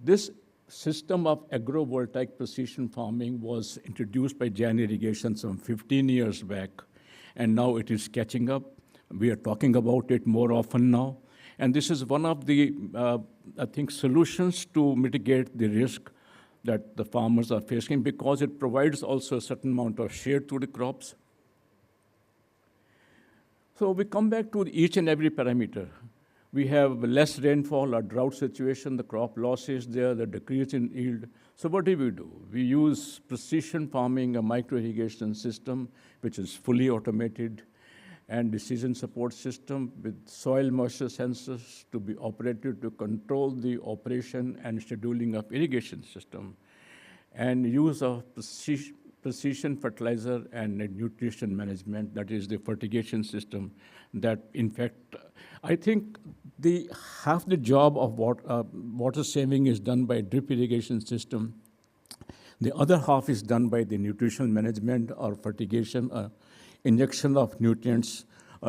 this system of agrovoltaic precision farming was introduced by Jain Irrigation some 15 years back, and now it is catching up. We are talking about it more often now. And this is one of the, I think, solutions to mitigate the risk that the farmers are facing, because it provides also a certain amount of shade to the crops. So we come back to each and every parameter. We have less rainfall, a drought situation, the crop loss is there, the decrease in yield. So what do? We use precision farming, a micro-irrigation system, which is fully automated, and decision support system with soil moisture sensors to be operated to control the operation and scheduling of irrigation system, and use of precision fertilizer and nutrition management, that is the fertigation system, that in fact, I think half the job of water saving is done by drip irrigation system. The other half is done by the nutritional management or fertigation, injection of nutrients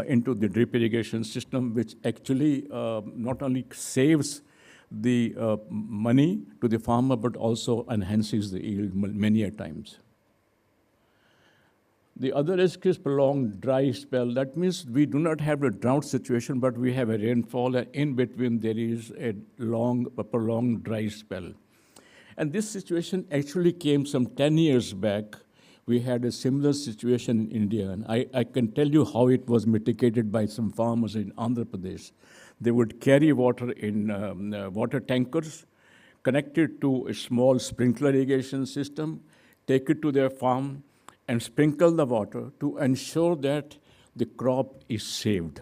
into the drip irrigation system, which actually not only saves the money to the farmer, but also enhances the yield many a times. The other risk is prolonged dry spell. That means we do not have a drought situation, but we have a rainfall, and in between there is a prolonged dry spell. And this situation actually came some 10 years back. We had a similar situation in India, and I can tell you how it was mitigated by some farmers in Andhra Pradesh. They would carry water in water tankers, connect it to a small sprinkler irrigation system, take it to their farm, and sprinkle the water to ensure that the crop is saved.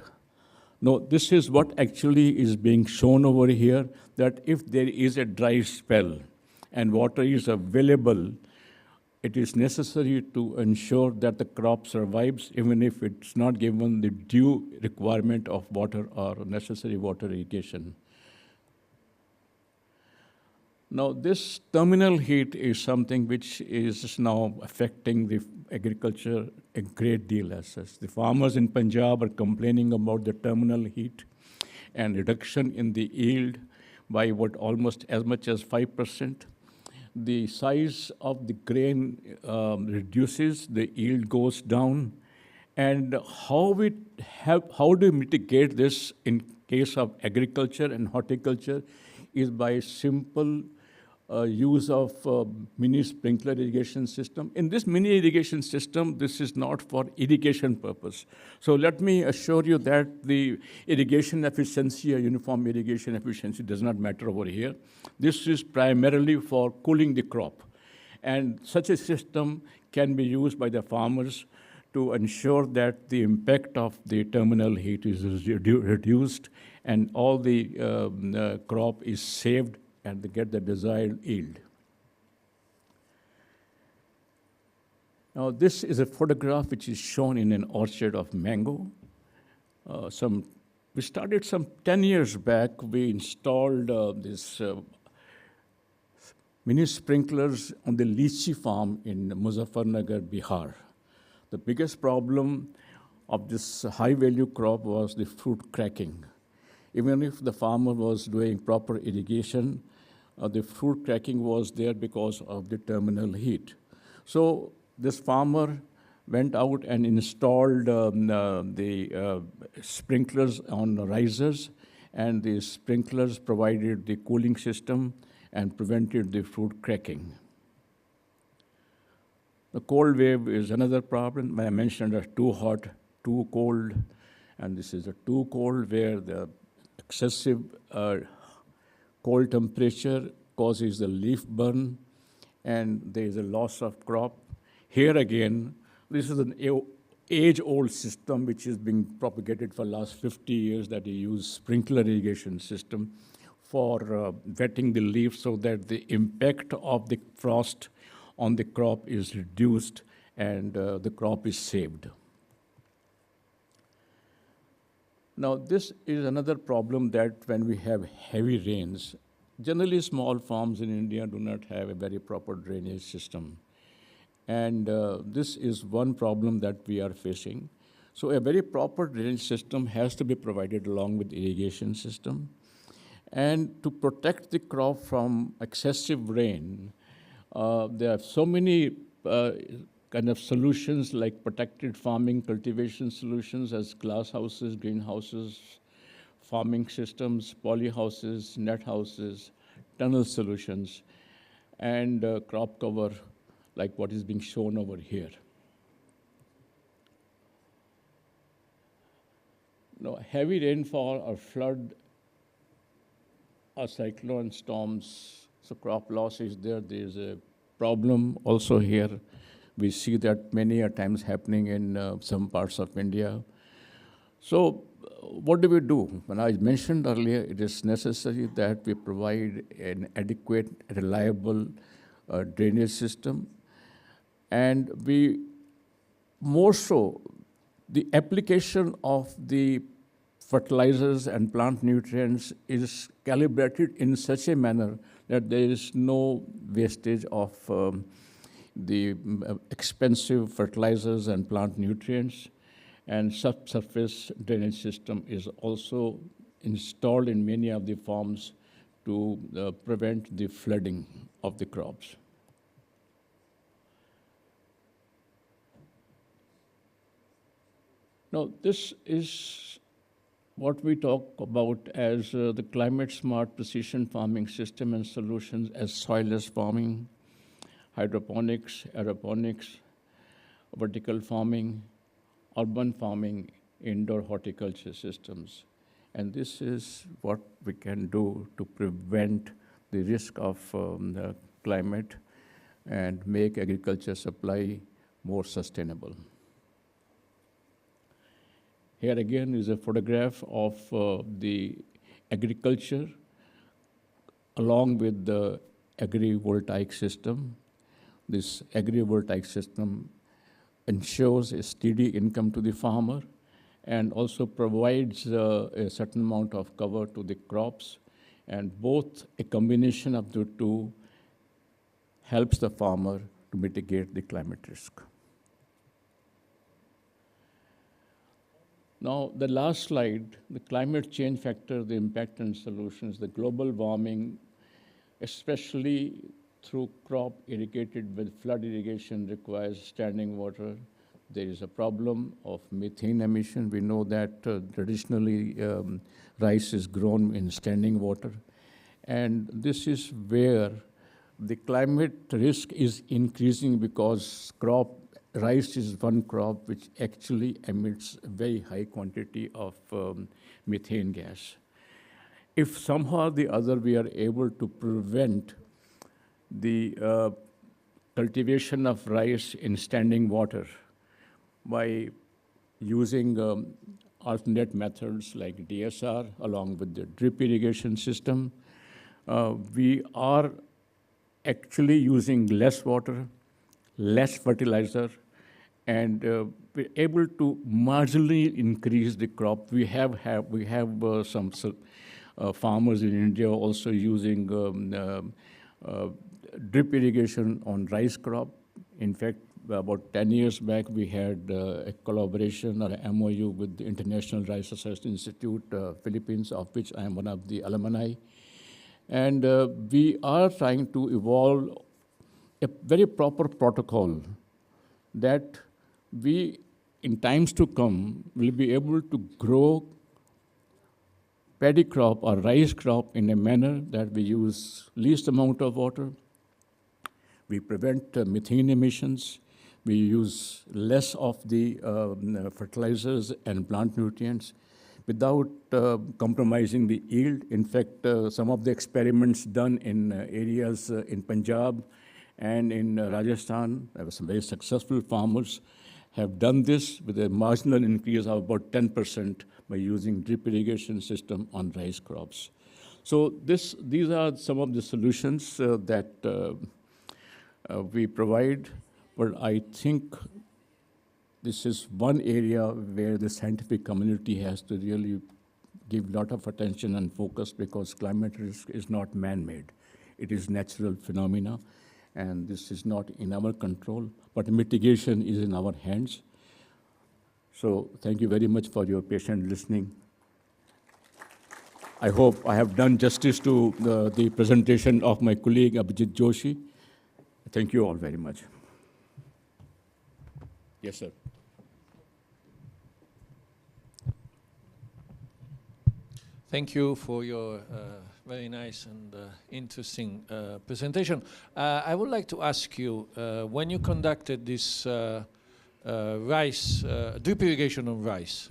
Now, this is what actually is being shown over here, that if there is a dry spell and water is available, it is necessary to ensure that the crop survives, even if it's not given the due requirement of water or necessary water irrigation. Now, this terminal heat is something which is now affecting the agriculture a great deal as such. The farmers in Punjab are complaining about the terminal heat and reduction in the yield by almost as much as 5%. The size of the grain reduces, the yield goes down. And how do we mitigate this in case of agriculture and horticulture is by simple use of mini sprinkler irrigation system. In this mini irrigation system, this is not for irrigation purpose. So let me assure you that the irrigation efficiency or uniform irrigation efficiency does not matter over here. This is primarily for cooling the crop. And such a system can be used by the farmers to ensure that the impact of the terminal heat is reduced and all the crop is saved and they get the desired yield. Now, this is a photograph which is shown in an orchard of mango. We started some 10 years back. We installed this mini sprinklers on the lychee farm in Muzaffarnagar, Bihar. The biggest problem of this high-value crop was the fruit cracking. Even if the farmer was doing proper irrigation, the fruit cracking was there because of the terminal heat. So this farmer went out and installed the sprinklers on risers, and the sprinklers provided the cooling system and prevented the fruit cracking. The cold wave is another problem. I mentioned too hot, too cold, and this is a too cold where the excessive cold temperature causes the leaf burn, and there is a loss of crop. Here again, this is an age-old system which is being propagated for last 50 years, that you use sprinkler irrigation system for wetting the leaves so that the impact of the frost on the crop is reduced and the crop is saved. Now, this is another problem, that when we have heavy rains, generally small farms in India do not have a very proper drainage system. And this is one problem that we are facing. So a very proper drainage system has to be provided along with irrigation system. And to protect the crop from excessive rain, there are so many kind of solutions like protected farming, cultivation solutions as glass houses, greenhouses, farming systems, poly houses, net houses, tunnel solutions, and crop cover like what is being shown over here. Now, heavy rainfall or flood or cyclone storms, so crop loss is there. There is a problem also here. We see that many a times happening in some parts of India. So what do we do? When I mentioned earlier, it is necessary that we provide an adequate, reliable drainage system. And we, more so, the application of the fertilizers and plant nutrients is calibrated in such a manner that there is no wastage of the expensive fertilizers and plant nutrients. And subsurface drainage system is also installed in many of the farms to prevent the flooding of the crops. Now, this is what we talk about as the climate-smart precision farming system and solutions as soilless farming, hydroponics, aeroponics, vertical farming, urban farming, indoor horticulture systems. And this is what we can do to prevent the risk of the climate and make agriculture supply more sustainable. Here again is a photograph of the agriculture along with the agrivoltaic system. This agrivoltaic system ensures a steady income to the farmer and also provides a certain amount of cover to the crops. And both a combination of the two helps the farmer to mitigate the climate risk. Now, the last slide, the climate change factor, the impact and solutions, the global warming, especially through crop irrigated with flood irrigation requires standing water. There is a problem of methane emission. We know that traditionally rice is grown in standing water. And this is where the climate risk is increasing because rice is one crop which actually emits a very high quantity of methane gas. If somehow or the other we are able to prevent the cultivation of rice in standing water by using alternate methods like DSR along with the drip irrigation system, we are actually using less water, less fertilizer, and we're able to marginally increase the crop. We have some farmers in India also using drip irrigation on rice crop. In fact, about 10 years back, we had a collaboration or an MOU with the International Rice Research Institute, Philippines, of which I am one of the alumni. And we are trying to evolve a very proper protocol that we, in times to come, will be able to grow paddy crop or rice crop in a manner that we use least amount of water. We prevent methane emissions. We use less of the fertilizers and plant nutrients without compromising the yield. In fact, some of the experiments done in areas in Punjab and in Rajasthan, there were some very successful farmers have done this with a marginal increase of about 10% by using drip irrigation system on rice crops. So these are some of the solutions that we provide, but I think this is one area where the scientific community has to really give a lot of attention and focus, because climate risk is not man-made. It is natural phenomena, and this is not in our control, but mitigation is in our hands. So thank you very much for your patient listening. I hope I have done justice to the presentation of my colleague Abhijit Joshi. Thank you all very much. Yes, sir. Thank you for your very nice and interesting presentation. I would like to ask you, when you conducted this rice, drip irrigation on rice,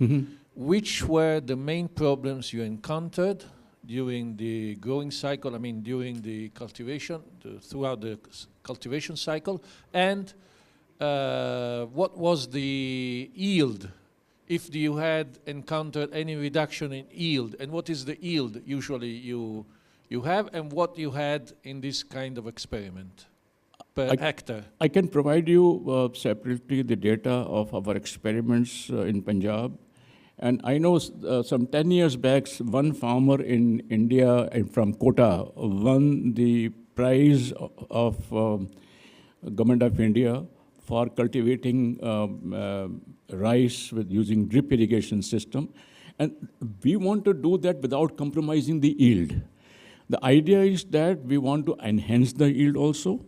which were the main problems you encountered during the growing cycle, I mean during the cultivation, throughout the cultivation cycle, and what was the yield, if you had encountered any reduction in yield, and what is the yield usually you have, and what you had in this kind of experiment per hectare? I can provide you separately the data of our experiments in Punjab. And I know some 10 years back, one farmer in India from Kota won the prize of Government of India for cultivating rice with using drip irrigation system. And we want to do that without compromising the yield. The idea is that we want to enhance the yield also,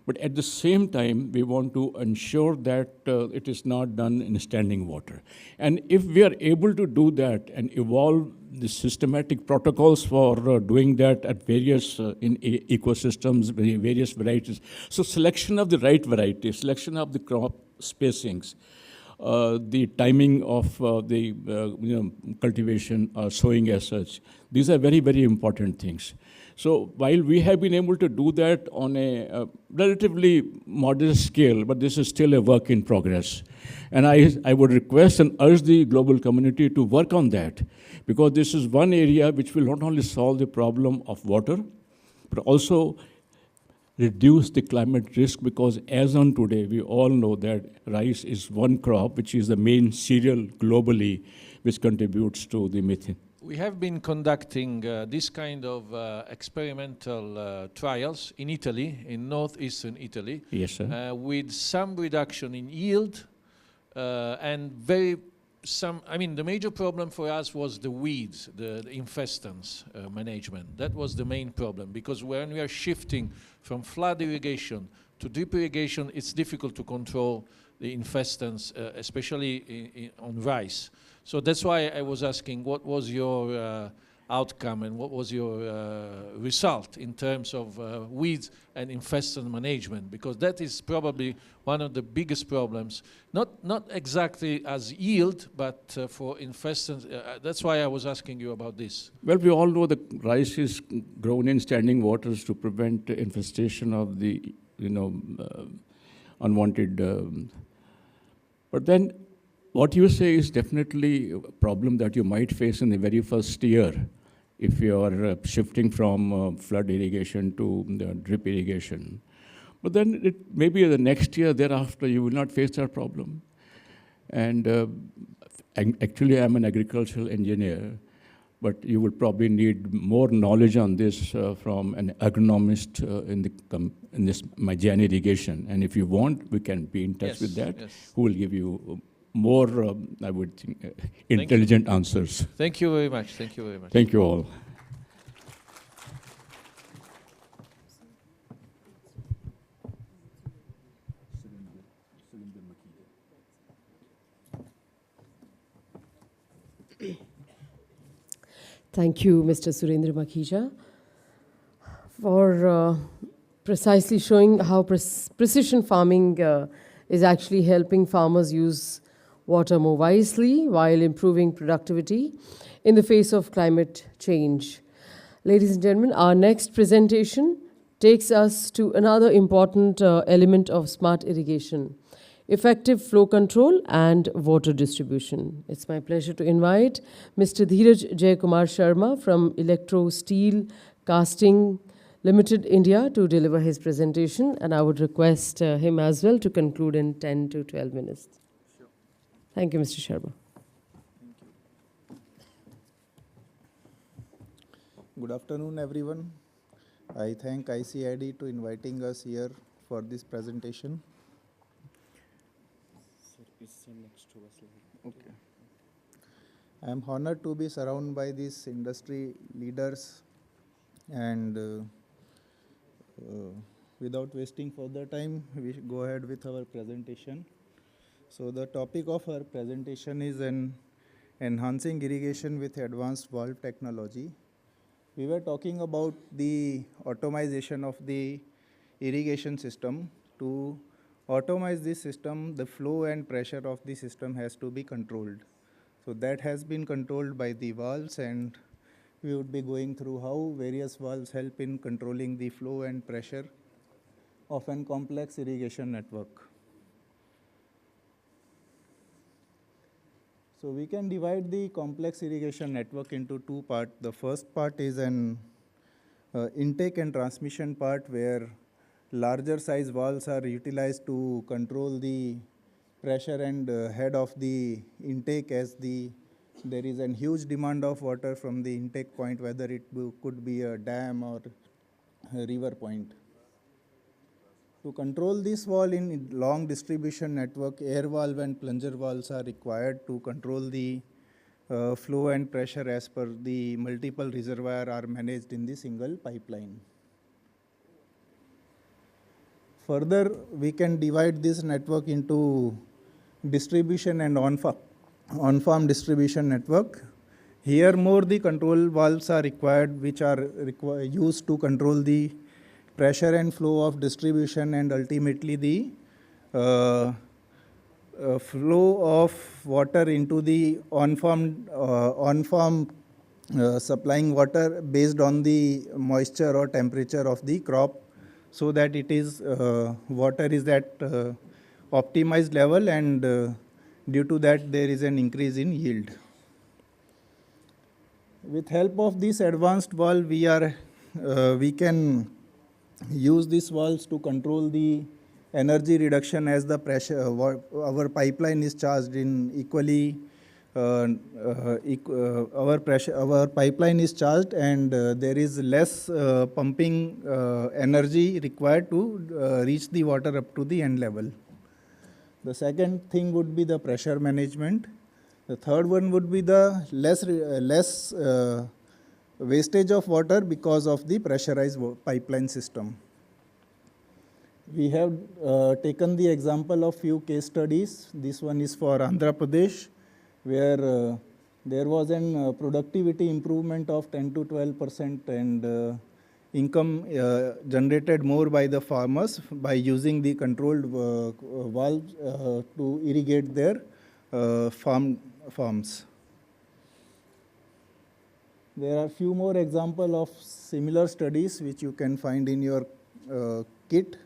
but at the same time, we want to ensure that it is not done in standing water. And if we are able to do that and evolve the systematic protocols for doing that at various in ecosystems, various varieties. So selection of the right variety, selection of the crop spacings, the timing of the cultivation or sowing as such. These are very, very important things. So while we have been able to do that on a relatively modest scale, but this is still a work in progress. And I would request and urge the global community to work on that, because this is one area which will not only solve the problem of water, but also reduce the climate risk, because as on today, we all know that rice is one crop, which is the main cereal globally, which contributes to the methane. We have been conducting this kind of experimental trials in Italy, in northeastern Italy. Yes, sir. With some reduction in yield and the major problem for us was the weeds, the infestants management. That was the main problem, because when we are shifting from flood irrigation to drip irrigation, it's difficult to control the infestants, especially on rice. So that's why I was asking, what was your outcome and what was your result in terms of weeds and infestant management? Because that is probably one of the biggest problems, not exactly as yield, but for infestants. That's why I was asking you about this. Well, we all know that rice is grown in standing waters to prevent infestation of the, unwanted. But then what you say is definitely a problem that you might face in the very first year if you are shifting from flood irrigation to drip irrigation. But then maybe the next year thereafter you will not face that problem. And actually I'm an agricultural engineer, but you will probably need more knowledge on this from an agronomist in this my Jain irrigation. And if you want, we can be in touch with that, who will give you more, I would think, intelligent answers. Thank you very much. Thank you very much. Thank you all. Thank you, Mr. Surendra Makhija, for precisely showing how precision farming is actually helping farmers use water more wisely while improving productivity in the face of climate change. Ladies and gentlemen, our next presentation takes us to another important element of smart irrigation: effective flow control and water distribution. It's my pleasure to invite Mr. Dhiraj Jaykumar Sharma from Electrosteel Casting Limited, India, to deliver his presentation, and I would request him as well to conclude in 10 to 12 minutes. Sure. Thank you, Mr. Sharma. Good afternoon, everyone. I thank ICID to inviting us here for this presentation. Okay. I am honored to be surrounded by these industry leaders, and without wasting further time, we should go ahead with our presentation. So the topic of our presentation is enhancing irrigation with advanced valve technology. We were talking about the automation of the irrigation system. To automate this system, the flow and pressure of the system has to be controlled. So that has been controlled by the valves, and we would be going through how various valves help in controlling the flow and pressure of a complex irrigation network. So we can divide the complex irrigation network into two parts. The first part is an intake and transmission part, where larger size valves are utilized to control the pressure and head of the intake, as there is a huge demand of water from the intake point, whether it could be a dam or a river point. To control this valve in long distribution network, air valve and plunger valves are required to control the flow and pressure as per the multiple reservoir are managed in the single pipeline. Further, we can divide this network into distribution and on-farm distribution network. Here more the control valves are required, which are used to control the pressure and flow of distribution, and ultimately the flow of water into the on-farm supplying water based on the moisture or temperature of the crop, so that it is water is at optimized level, and due to that there is an increase in yield. With help of this advanced valve, we can use these valves to control the energy reduction as the pressure. Our pipeline is charged in equally. Our pipeline is charged, and there is less pumping energy required to reach the water up to the end level. The second thing would be the pressure management. The third one would be the less wastage of water because of the pressurized pipeline system. We have taken the example of few case studies. This one is for Andhra Pradesh, where there was an productivity improvement of 10 to 12%, and income generated more by the farmers by using the controlled valves to irrigate their farms. There are few more examples of similar studies which you can find in your kit.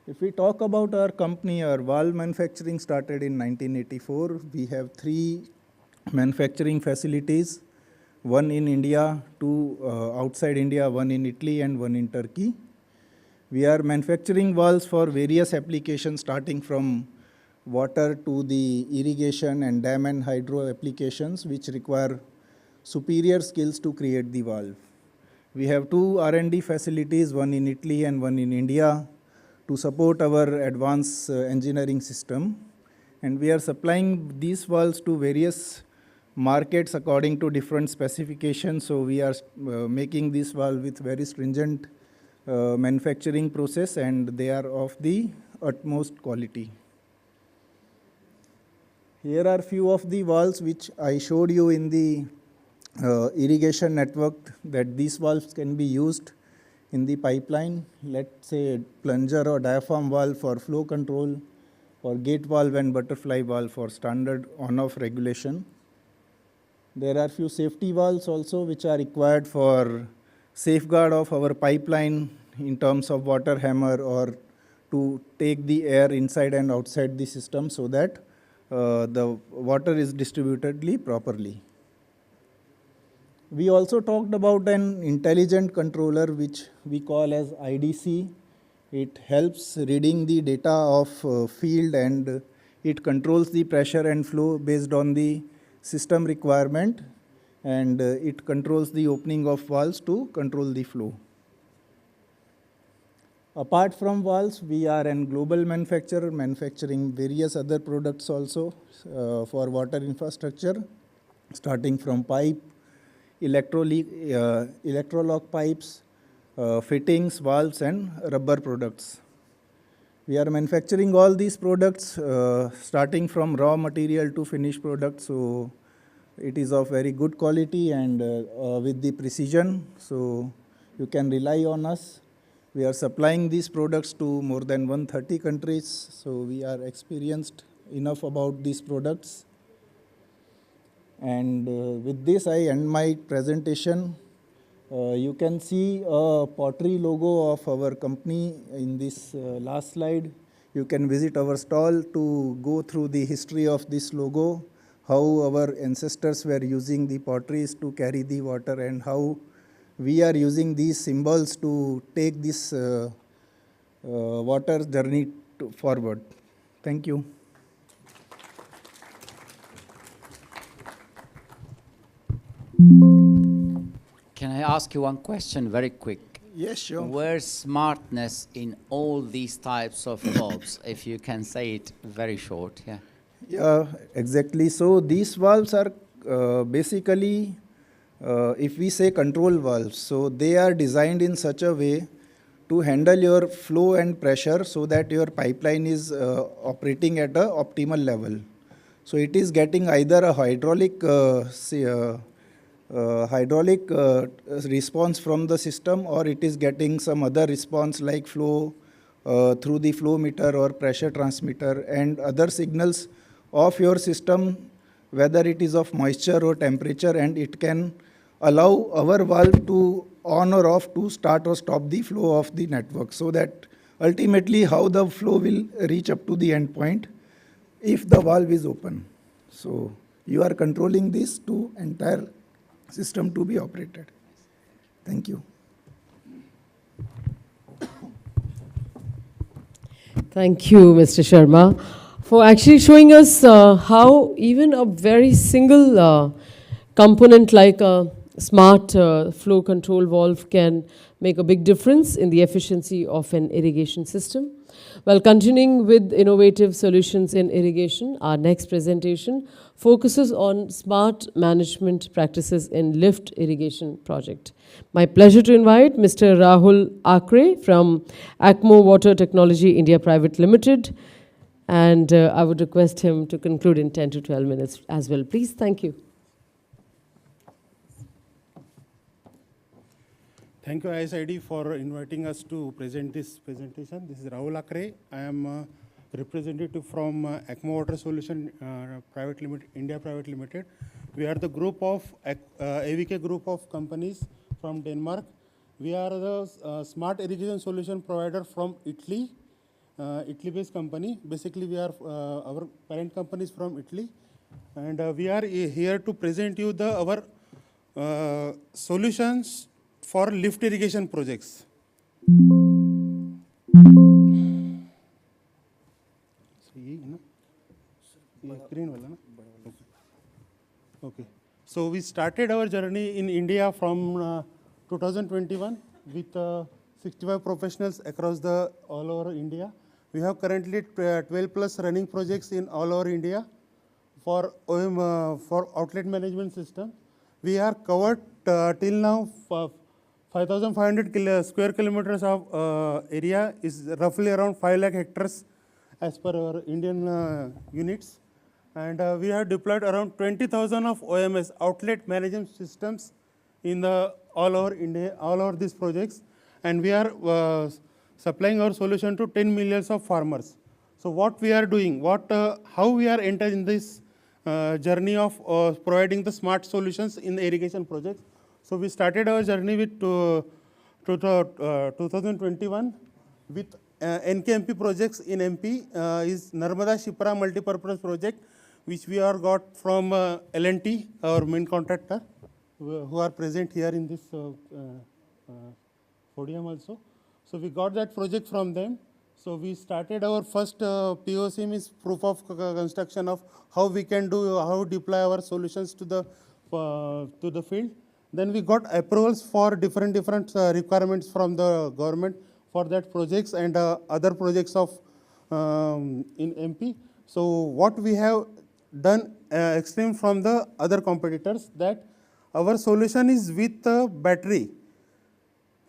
If we talk about our company, our valve manufacturing started in 1984. We have 3 manufacturing facilities, one in India, 2 outside India, one in Italy and one in Turkey. We are manufacturing valves for various applications, starting from water to the irrigation and dam and hydro applications, which require superior skills to create the valve. We have 2 R&D facilities, one in Italy and one in India, to support our advanced engineering system. And we are supplying these valves to various markets according to different specifications. So we are making this valve with very stringent manufacturing process, and they are of the utmost quality. Here are few of the valves which I showed you in the irrigation network, that these valves can be used in the pipeline, let's say plunger or diaphragm valve for flow control, or gate valve and butterfly valve for standard on-off regulation. There are few safety valves also which are required for safeguard of our pipeline in terms of water hammer, or to take the air inside and outside the system so that the water is distributedly properly. We also talked about an intelligent controller which we call as IDC. It helps reading the data of field, and it controls the pressure and flow based on the system requirement, and it controls the opening of valves to control the flow. Apart from valves, we are a global manufacturer, manufacturing various other products also for water infrastructure, starting from pipe, electrolock pipes, fittings, valves, and rubber products. We are manufacturing all these products starting from raw material to finished product, so it is of very good quality and with the precision, so you can rely on us. We are supplying these products to more than 130 countries, so we are experienced enough about these products. And with this, I end my presentation. You can see a pottery logo of our company in this last slide. You can visit our stall to go through the history of this logo, how our ancestors were using the potteries to carry the water, and how we are using these symbols to take this water journey forward. Thank you. Can I ask you one question very quick? Yes, sure. Where's smartness in all these types of valves? If you can say it very short, yeah. Yeah, exactly. So these valves are basically, if we say control valves, so they are designed in such a way to handle your flow and pressure so that your pipeline is operating at an optimal level. So it is getting either a hydraulic response from the system, or it is getting some other response like flow through the flow meter or pressure transmitter and other signals of your system, whether it is of moisture or temperature, and it can allow our valve to on or off to start or stop the flow of the network, so that ultimately how the flow will reach up to the end point if the valve is open. So you are controlling this to entire system to be operated. Thank you. Thank you, Mr. Sharma, for actually showing us how even a very single component like a smart flow control valve can make a big difference in the efficiency of an irrigation system. Well, continuing with innovative solutions in irrigation, our next presentation focuses on smart management practices in lift irrigation project. My pleasure to invite Mr. Rahul Akre from ACMO Water Technology India Private Limited, and I would request him to conclude in 10 to 12 minutes as well. Please, thank you. Thank you, ICID, for inviting us to present this presentation. This is Rahul Akre. I am a representative from ACMO Water Solution Private Limited, India Private Limited. We are the group of AVK group of companies from Denmark. We are the smart irrigation solution provider from Italy, Italy-based company. Basically, we are our parent company is from Italy, and we are here to present you our solutions for lift irrigation projects. Okay. So we started our journey in India from 2021 with 65 professionals across all over India. We have currently 12 plus running projects in all over India for for outlet management system. We are covered till now 5,500 square kilometers of area, is roughly around 5 lakh hectares as per our Indian units. And we have deployed around 20,000 of OMS, outlet management systems, in all over India, all over these projects. and we are supplying our solution to 10 millions of farmers. So what we are doing, how we are entering this journey of providing the smart solutions in the irrigation projects. So we started our journey with 2021 with NKMP projects in MP, is Narmada Shipra multipurpose project, which we are got from L&T, our main contractor, who are present here in this podium also. So we got that project from them. So we started our first POC, means proof of construction of how we can do, how deploy our solutions to the field. Then we got approvals for different requirements from the government for that projects and other projects of in MP. So what we have done extreme from the other competitors, that our solution is with a battery.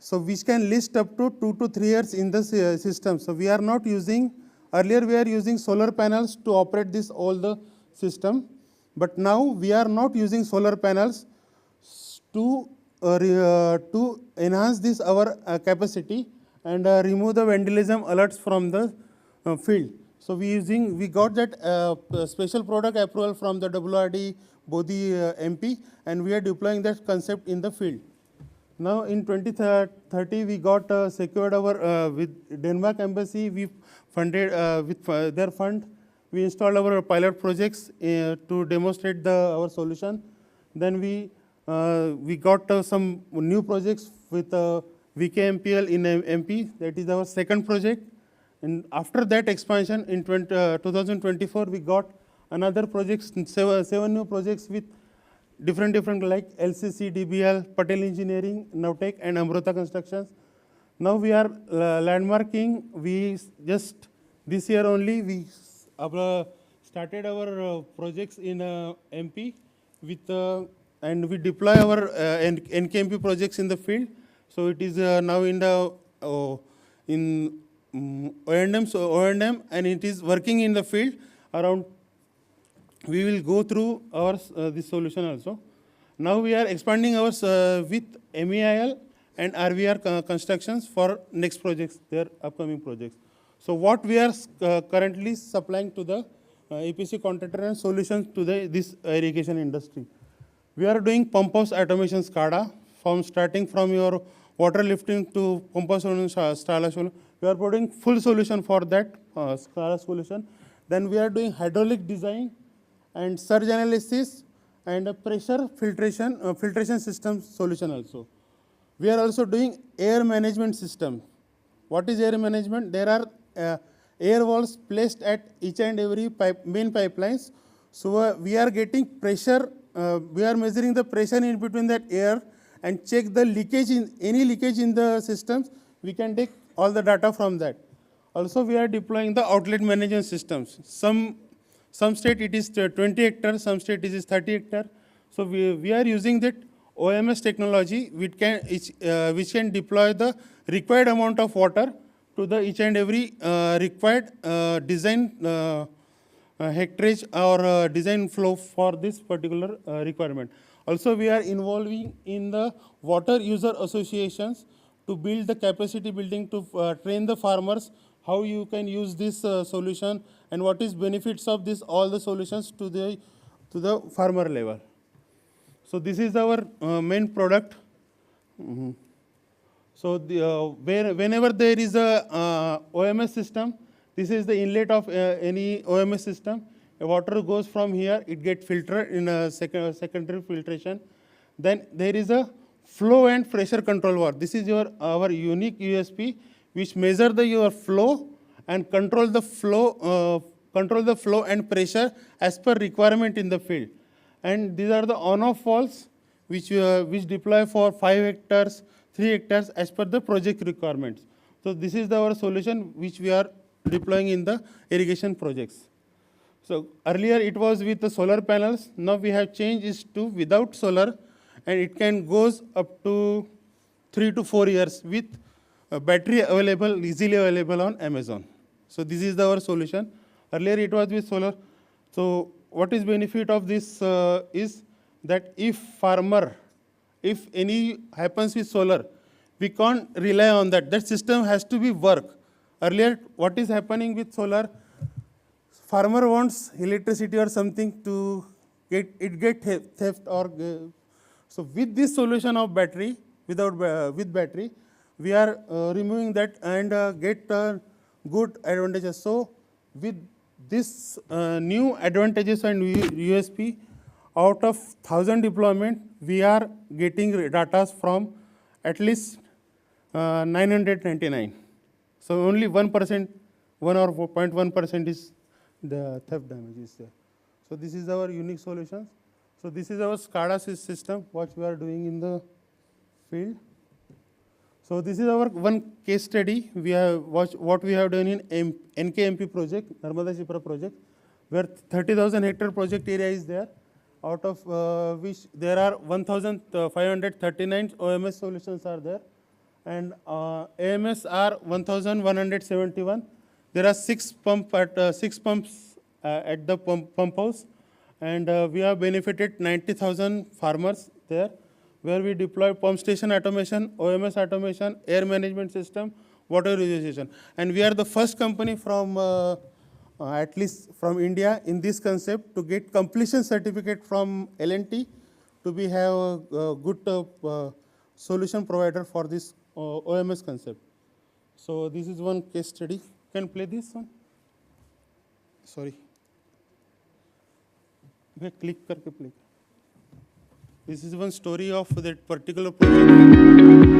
So which can last up to 2 to 3 years in the system. So we are not using, earlier we are using solar panels to operate this all the system, but now we are not using solar panels to enhance this our capacity and remove the vandalism alerts from the field. So we got that special product approval from the WRD Bodhi MP, and we are deploying that concept in the field. Now in 2030, we got secured our, with Denmark Embassy, we funded, with their fund, we installed our pilot projects to demonstrate our solution. Then we got some new projects with VKMPL in MP, that is our second project. And after that expansion in 2024, we got another projects, seven new projects with different like LCC, DBL, Patel Engineering, Navtech, and Amrita Constructions. Now we are landmarking. We just this year only we started our projects in MP with and we deploy our NKMP projects in the field. So it is now in the in O&M, and it is working in the field around. We will go through our this solution also. Now we are expanding our with MEIL and RVR constructions for next projects, their upcoming projects. So what we are currently supplying to the EPC contractor and solutions to this irrigation industry. We are doing pump house automation SCADA, starting from your water lifting to pump house installation. We are providing full solution for that SCADA solution. Then we are doing hydraulic design and surge analysis and pressure filtration system solution also. We are also doing air management system. What is air management? There are air valves placed at each and every main pipelines. So we are getting pressure, we are measuring the pressure in between that air and check the leakage, any leakage in the systems. We can take all the data from that. Also we are deploying the outlet management systems. Some state it is 20 hectares, some state it is 30 hectares. So we are using that OMS technology which can deploy the required amount of water to the each and every required design hectarage or design flow for this particular requirement. Also we are involving in the water user associations to build the capacity building to train the farmers how you can use this solution and what is benefits of this all the solutions to the farmer level. So this is our main product. So whenever there is a OMS system, this is the inlet of any OMS system. The water goes from here, it gets filtered in a secondary filtration. Then there is a flow and pressure control valve. This is our unique USP, which measure your flow and control the flow and pressure as per requirement in the field. And these are the on-off valves which deploy for 5 hectares, 3 hectares as per the project requirements. So this is our solution which we are deploying in the irrigation projects. So earlier it was with the solar panels. Now we have changed it to without solar, and it can goes up to 3 to 4 years with a battery available, easily available on Amazon. So this is our solution. Earlier it was with solar. So what is benefit of this is that if any happens with solar, we can't rely on that. That system has to be work. Earlier, what is happening with solar? Farmer wants electricity or something to get theft or so with this solution of battery, with battery, we are removing that and get good advantages. So with this new advantages and USP, out of 1,000 deployment, we are getting data from at least 999. So only 1%, 1 or 0.1% is the theft damage is there. So this is our unique solution. So this is our SCADA system, what we are doing in the field. So this is our one case study. We have watched what we have done in NKMP project, Narmada Shipra project, where 30,000 hectare project area is there, out of which there are 1,539 OMS solutions are there, and AMS are 1,171. There are 6 pumps at the pump house, and we have benefited 90,000 farmers there, where we deploy pump station automation, OMS automation, air management system, water rejuvenation. And we are the first company from, at least from India in this concept to get completion certificate from L&T to be have a good solution provider for this OMS concept. So this is one case study. Can play this one? Sorry. Click करके play. This is one story of that particular project.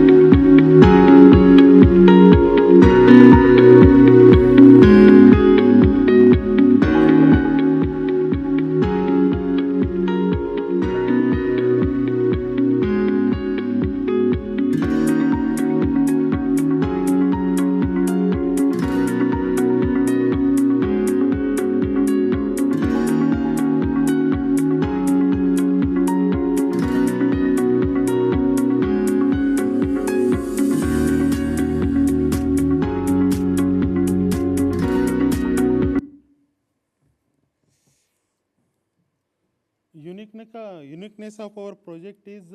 Uniqueness of our project is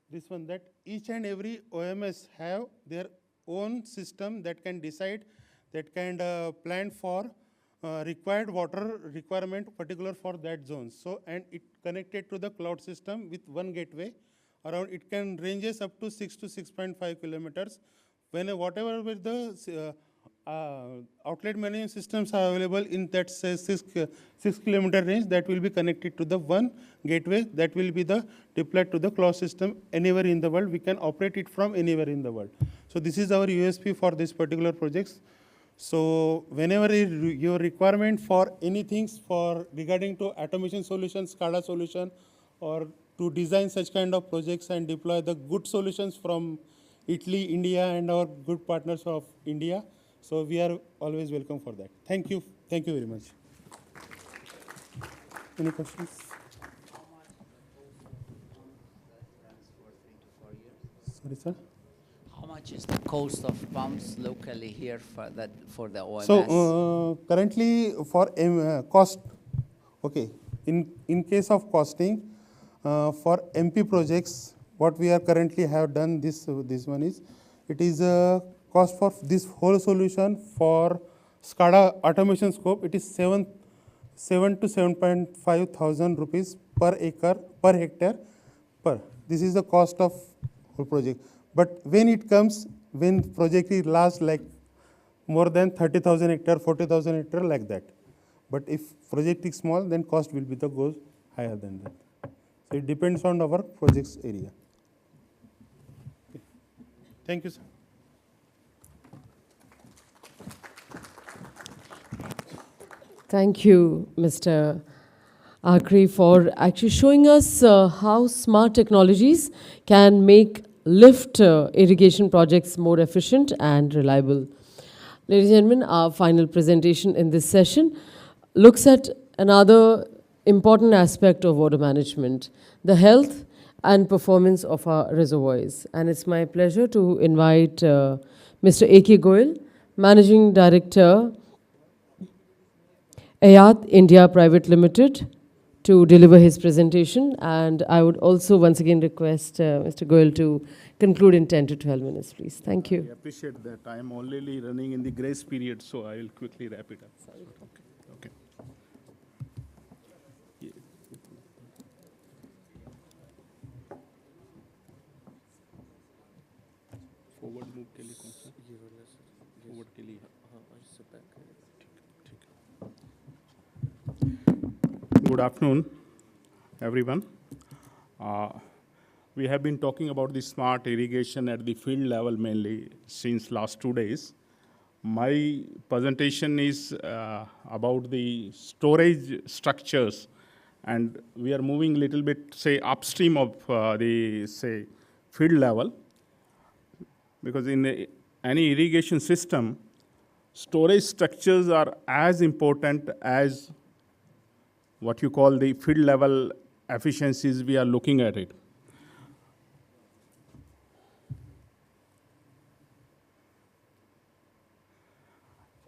this one, that each and every OMS have their own system that can decide, that can plan for required water requirement particular for that zone. So, and it connected to the cloud system with one gateway. Around it can ranges up to 6 to 6.5 kilometers. When whatever with the outlet management systems are available in that 6 kilometer range, that will be connected to the one gateway that will be the deployed to the cloud system anywhere in the world. We can operate it from anywhere in the world. So this is our USP for this particular projects. So whenever your requirement for anything for regarding to automation solutions, SCADA solution, or to design such kind of projects and deploy the good solutions from Italy, India, and our good partners of India. So we are always welcome for that. Thank you. Thank you very much. Any questions? Sorry, sir. How much is the cost of pumps locally here for that for the OMS? So currently for cost, okay. In case of costing for MP projects, what we are currently have done this one is, it is a cost for this whole solution for SCADA automation scope. It is 7 to 7.5 thousand rupees per acre per hectare per. This is the cost of whole project. But when it comes, when project is large, like more than 30,000 hectare, 40,000 hectare, like that. But if project is small, then cost will be the goes higher than that. So it depends on our project's area. Okay. Thank you, sir. Thank you, Mr. Akre, for actually showing us how smart technologies can make lift irrigation projects more efficient and reliable. Ladies and gentlemen, our final presentation in this session looks at another important aspect of water management, the health and performance of our reservoirs. And it's my pleasure to invite Mr. A.K. GOYAL, Managing Director, Ehyte India Private Limited, to deliver his presentation. And I would also once again request Mr. Goyal to conclude in 10 to 12 minutes, please. Thank you. I appreciate that. I am already running in the grace period, so I will quickly wrap it up. Sorry. Okay. Forward move के लिए कौन सा? ये वाला sir. Forward के लिए. हाँ, इससे back करेगा. Good afternoon, everyone. We have been talking about the smart irrigation at the field level mainly since last 2 days. My presentation is about the storage structures, and we are moving a little bit, say, upstream of the, say, field level. Because in any irrigation system, storage structures are as important as what you call the field level efficiencies we are looking at it.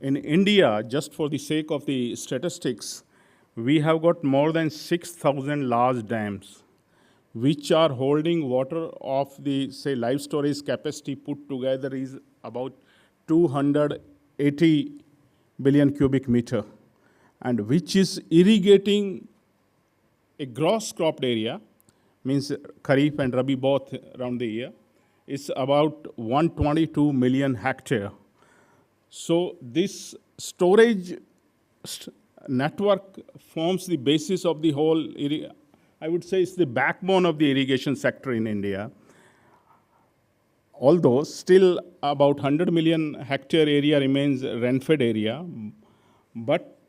In India, just for the sake of the statistics, we have got more than 6,000 large dams, which are holding water of the, say, live storage capacity put together is about 280 billion cubic meter, and which is irrigating a gross cropped area, means Kharif and Rabi both around the year, is about 122 million hectare. So this storage network forms the basis of the whole, I would say it's the backbone of the irrigation sector in India. Although still about 100 million hectare area remains rain-fed area, but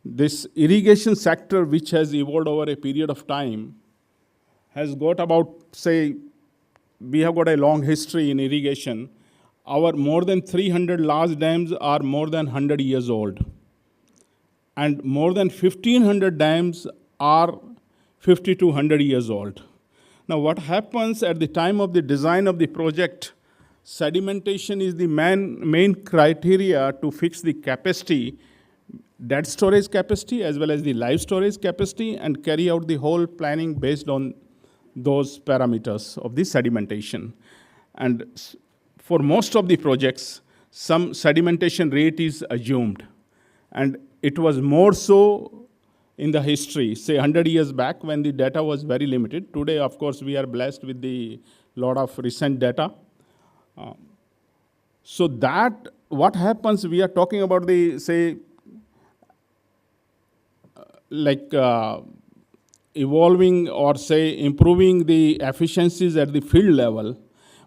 this irrigation sector, which has evolved over a period of time, has got about, say, we have got a long history in irrigation. Our more than 300 large dams are more than 100 years old. And more than 1,500 dams are 50 to 100 years old. Now, what happens at the time of the design of the project, sedimentation is the main criteria to fix the capacity, dead storage capacity as well as the live storage capacity, and carry out the whole planning based on those parameters of the sedimentation. And for most of the projects, some sedimentation rate is assumed. And it was more so in the history, say 100 years back when the data was very limited. Today, of course, we are blessed with the lot of recent data. So that, what happens, we are talking about the, say, evolving or say improving the efficiencies at the field level.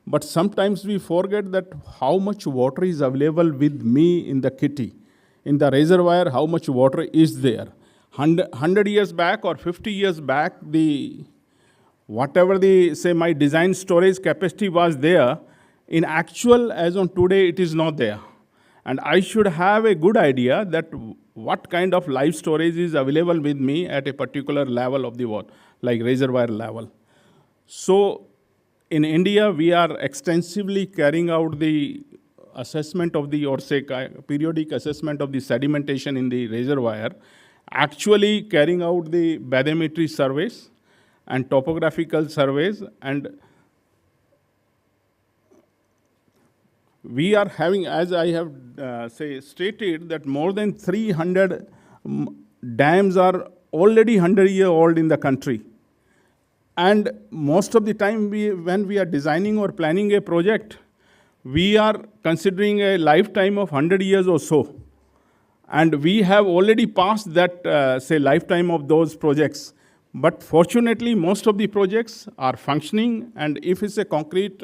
But sometimes we forget that how much water is available with me in the kitty. In the reservoir, how much water is there. 100 years back or 50 years back, whatever the, say, my design storage capacity was there, in actual, as on today, it is not there. And I should have a good idea that what kind of live storage is available with me at a particular level of the water, like reservoir level. So, in India, we are extensively carrying out the assessment of the, or say, periodic assessment of the sedimentation in the reservoir, actually carrying out the bathymetry surveys and topographical surveys, and we are having, as I have stated, that more than 300 dams are already 100-year-old in the country. And most of the time, when we are designing or planning a project, we are considering a lifetime of 100 years or so. And we have already passed that, say, lifetime of those projects. But fortunately, most of the projects are functioning, and if it's a concrete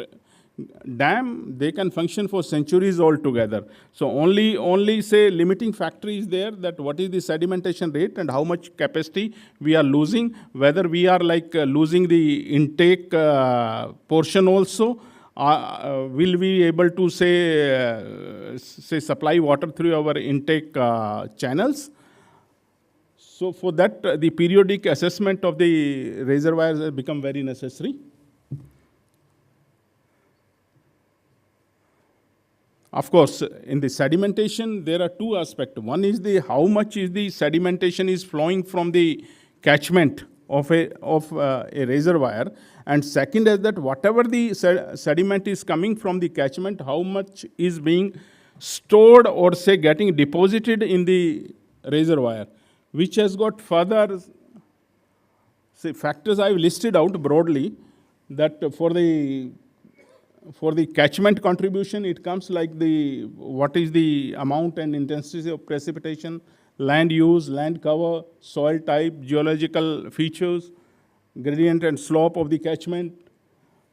dam, they can function for centuries altogether. So only say limiting factor is there, that what is the sedimentation rate and how much capacity we are losing, whether we are losing the intake portion also, will we able to say supply water through our intake channels. So for that, the periodic assessment of the reservoirs has become very necessary. Of course, in the sedimentation, there are two aspects. One is the how much is the sedimentation is flowing from the catchment of a reservoir, and second is that whatever the sediment is coming from the catchment, how much is being stored or say getting deposited in the reservoir, which has got further factors I've listed out broadly, that for the catchment contribution, it comes like what is the amount and intensity of precipitation, land use, land cover, soil type, geological features, gradient and slope of the catchment.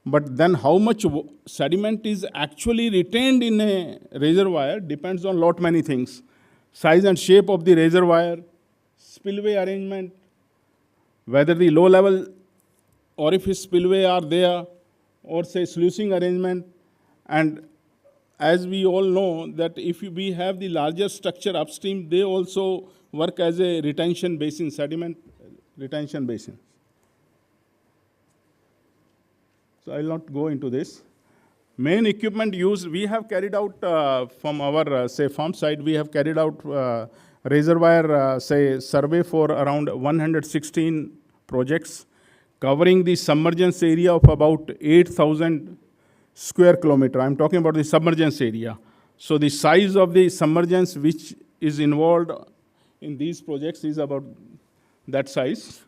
But then how much sediment is actually retained in a reservoir depends on lot many things. Size and shape of the reservoir, spillway arrangement, whether the low level orifice spillway are there, or say sluicing arrangement. And as we all know that if we have the larger structure upstream, they also work as a retention basin, sediment retention basin. So I will not go into this. Main equipment used, we have carried out from our say farm side, we have carried out reservoir say survey for around 116 projects, covering the submergence area of about 8,000 square kilometer. I'm talking about the submergence area. So the size of the submergence which is involved in these projects is about that size.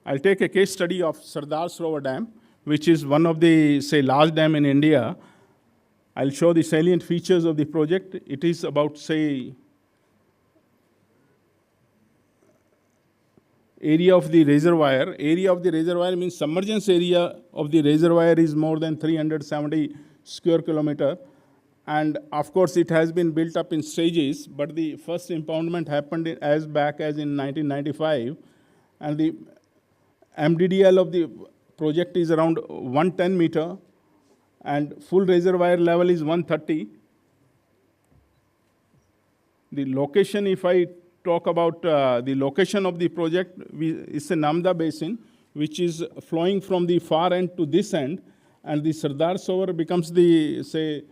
I'll take a case study of Sardar Sarovar Dam, which is one of the, say, large dam in India. I'll show the salient features of the project. It is about, say, area of the reservoir. Area of the reservoir means submergence area of the reservoir is more than 370 square kilometer. And of course, it has been built up in stages, but the first impoundment happened as back as in 1995. And the MDDL of the project is around 110 meter. And full reservoir level is 130. The location, if I talk about the location of the project, it's a Namda basin, which is flowing from the far end to this end, and the Sardar Sarovar becomes the, say,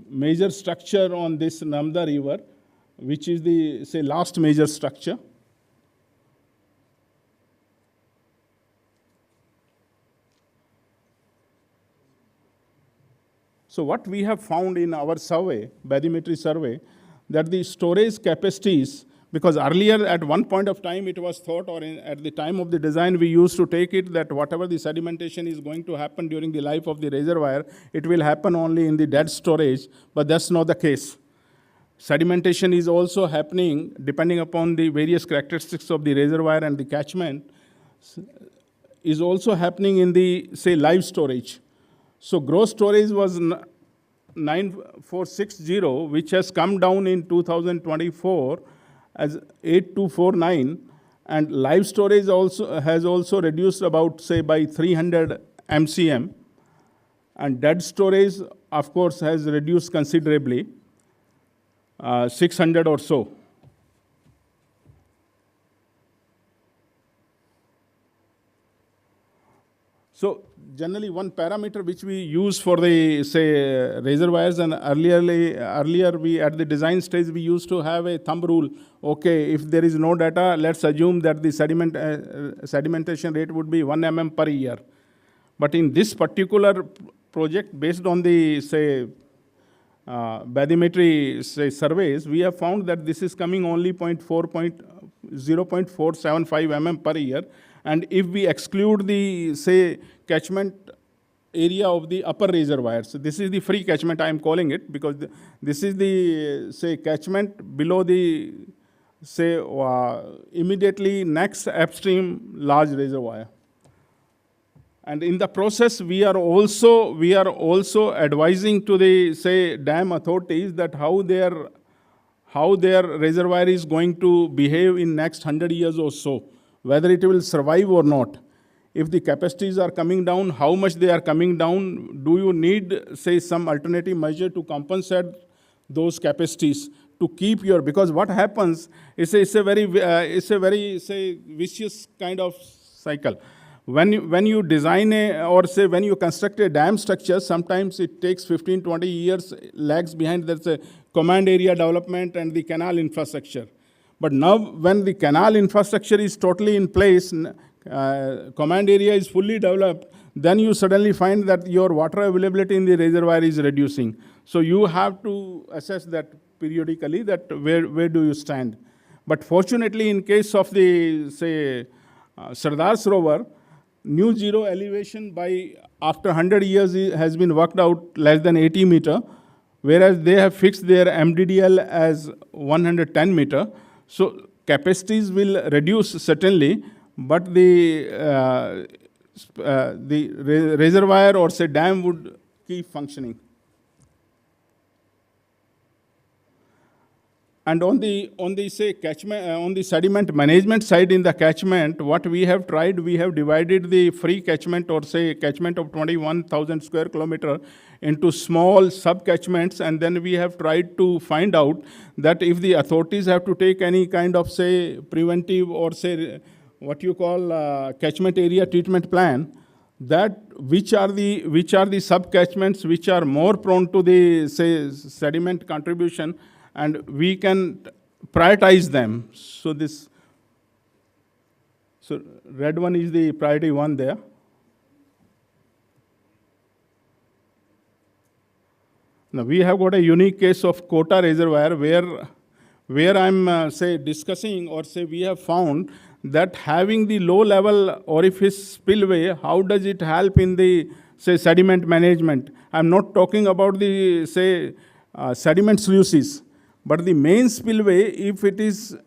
major structure on this Namda river, which is the, say, last major structure. So what we have found in our survey, bathymetry survey, that the storage capacities, because earlier at one point of time it was thought, or at the time of the design we used to take it that whatever the sedimentation is going to happen during the life of the reservoir, it will happen only in the dead storage, but that's not the case. Sedimentation is also happening depending upon the various characteristics of the reservoir and the catchment, is also happening in the, say, live storage. So gross storage was 9460, which has come down in 2024 as 8249, and live storage also has also reduced about, say, by 300 MCM, and dead storage, of course, has reduced considerably, 600 or so. So generally one parameter which we use for the, say, reservoirs, and earlier we, at the design stage, we used to have a thumb rule. Okay, if there is no data, let's assume that the sedimentation rate would be 1 mm per year. But in this particular project, based on the, say, bathymetry, say, surveys, we have found that this is coming only 0.475 mm per year. And if we exclude the, say, catchment area of the upper reservoirs, so this is the free catchment I am calling it, because this is the, say, catchment below the, say, immediately next upstream large reservoir. And in the process, we are also advising to the, say, dam authorities that how their reservoir is going to behave in next 100 years or so, whether it will survive or not. If the capacities are coming down, how much they are coming down? Do you need, say, some alternative measure to compensate those capacities to keep your, because what happens is it's a very, say, vicious kind of cycle. When you design or say when you construct a dam structure, sometimes it takes 15, 20 years, lags behind. That's a command area development and the canal infrastructure. But now when the canal infrastructure is totally in place, command area is fully developed, then you suddenly find that your water availability in the reservoir is reducing. So you have to assess that periodically, that where do you stand. But fortunately, in case of the, say, Sardar Sarovar, new zero elevation by after 100 years has been worked out less than 80 meter, whereas they have fixed their MDDL as 110 meter. So capacities will reduce certainly, but the reservoir or say dam would keep functioning. And on the say catchment, on the sediment management side in the catchment, what we have tried, we have divided the free catchment or say catchment of 21,000 square kilometer into small sub-catchments, and then we have tried to find out that if the authorities have to take any kind of say preventive or say what you call catchment area treatment plan, that which are the sub-catchments which are more prone to the say sediment contribution, and we can prioritize them. So red one is the priority one there. Now we have got a unique case of Kota Reservoir where I'm say discussing or say we have found that having the low level orifice spillway, how does it help in the say sediment management? I'm not talking about the say sediment sluices, but the main spillway, if it is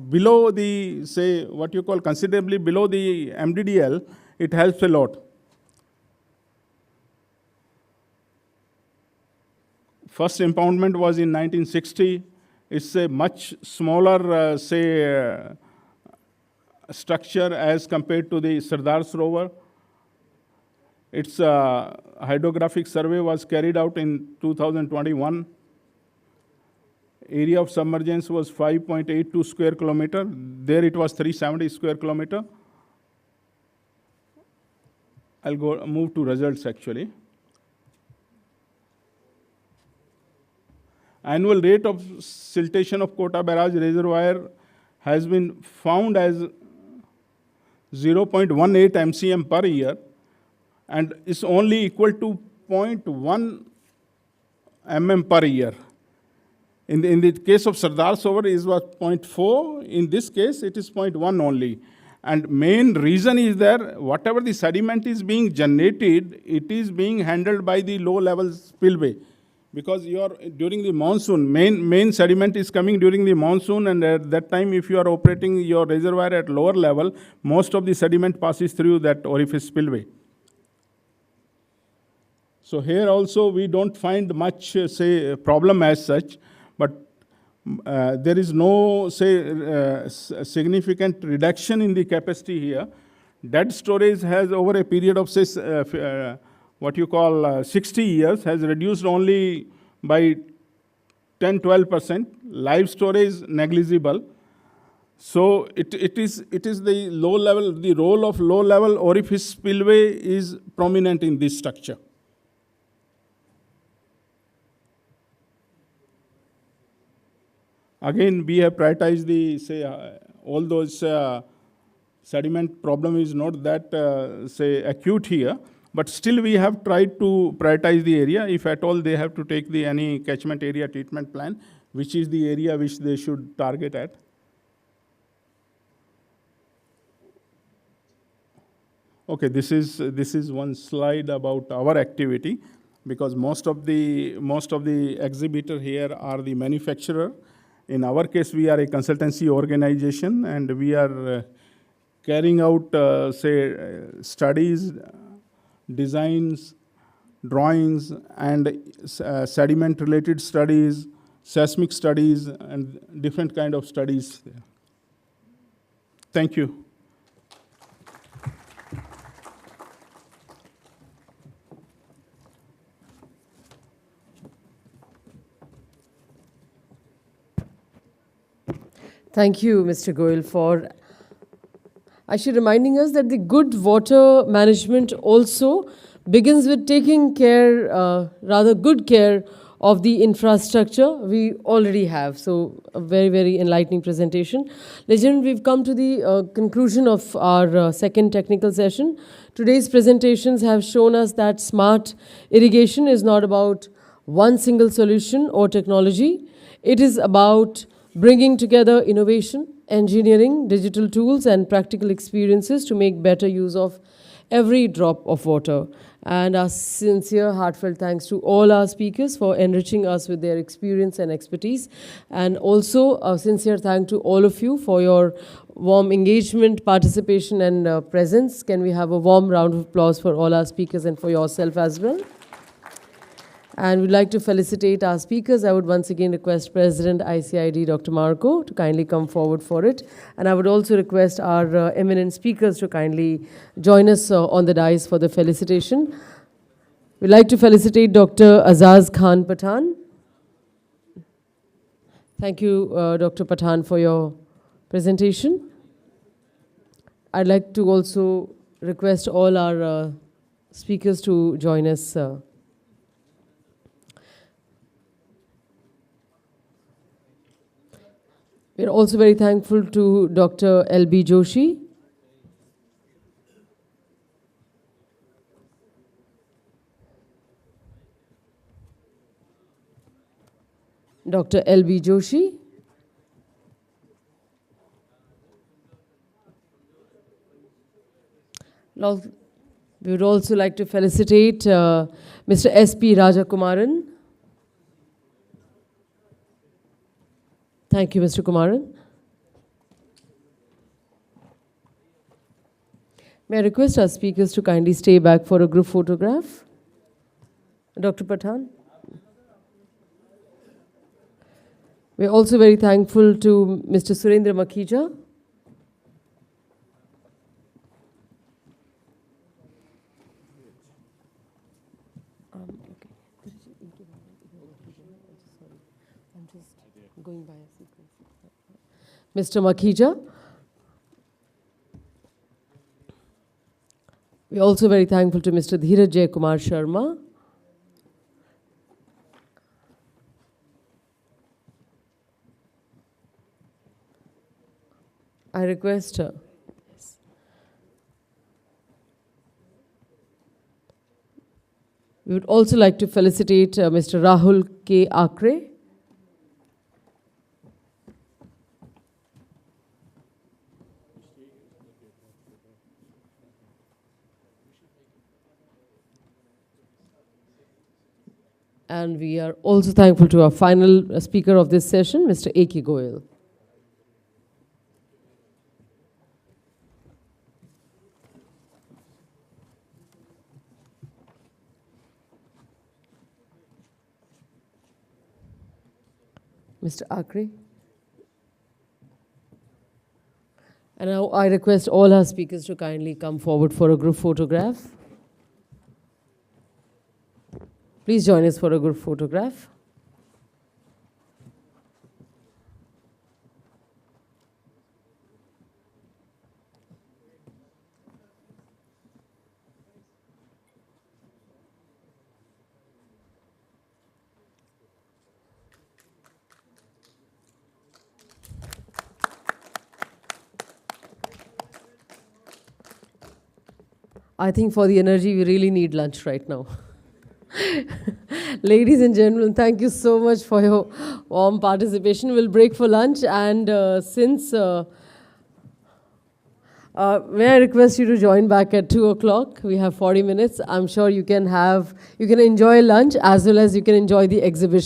below the, say, what you call considerably below the MDDL, it helps a lot. First impoundment was in 1960. It's a much smaller, structure as compared to the Sardar Sarovar. Its hydrographic survey was carried out in 2021. Area of submergence was 5.82 square kilometer. There it was 370 square kilometer. I'll move to results actually. Annual rate of siltation of Kota Barrage Reservoir has been found as 0.18 MCM per year, and is only equal to 0.1 mm per year. In the case of Sardar Sarovar, it was 0.4. In this case, it is 0.1 only. And main reason is that whatever the sediment is being generated, it is being handled by the low-level spillway. Because during the monsoon, main sediment is coming during the monsoon, and at that time, if you are operating your reservoir at lower level, most of the sediment passes through that orifice spillway. So here also, we don't find much, say, problem as such. But there is no, say, significant reduction in the capacity here. Dead storage has, over a period of, say, what you call 60 years, has reduced only by 10-12%. Live storage negligible. So it is the low level. The role of low level orifice spillway is prominent in this structure. Again, we have prioritized the, say, all those sediment problem is not that, say, acute here, but still we have tried to prioritize the area. If at all they have to take any catchment area treatment plan, which is the area which they should target at. Okay, this is one slide about our activity, because most of the exhibitor here are the manufacturer. In our case, we are a consultancy organization, and we are carrying out, say, studies, designs, drawings, and sediment-related studies, seismic studies, and different kind of studies. Thank you. Thank you, Mr. Goyal, for actually reminding us that the good water management also begins with taking care, rather good care of the infrastructure we already have. So a very, very enlightening presentation. Legend, we've come to the conclusion of our second technical session. Today's presentations have shown us that smart irrigation is not about one single solution or technology. It is about bringing together innovation, engineering, digital tools, and practical experiences to make better use of every drop of water. And our sincere, heartfelt thanks to all our speakers for enriching us with their experience and expertise. And also a sincere thank to all of you for your warm engagement, participation, and presence. Can we have a warm round of applause for all our speakers and for yourself as well? And we'd like to felicitate our speakers. I would once again request President ICID, Dr. Marco, to kindly come forward for it. And I would also request our eminent speakers to kindly join us on the dais for the felicitation. We'd like to felicitate Dr. Azazkhan Pathan. Thank you, Dr. Pathan, for your presentation. I'd like to also request all our speakers to join us. We're also very thankful to Dr. L.B. Joshi. Dr. L.B. Joshi. We would also like to felicitate Mr. S.P. Kumaran. Thank you, Mr. Kumaran. May I request our speakers to kindly stay back for a group photograph? Dr. Pathan. We're also very thankful to Mr. Surendra Makhija. Going by a sequence. Mr. Makhija. We're also very thankful to Mr. Dhiraj Jaykumar Sharma. I request yes. We would also like to felicitate Mr. Rahul K. Akre. And we are also thankful to our final speaker of this session, Mr. A.K. GOYAL. Mr. Akre. And now I request all our speakers to kindly come forward for a group photograph. Please join us for a group photograph. I think for the energy, we really need lunch right now. Ladies and gentlemen, thank you so much for your warm participation. We'll break for lunch, and may I request you to join back at 2 o'clock? We have 40 minutes. I'm sure you can enjoy lunch as well as you can enjoy the exhibition.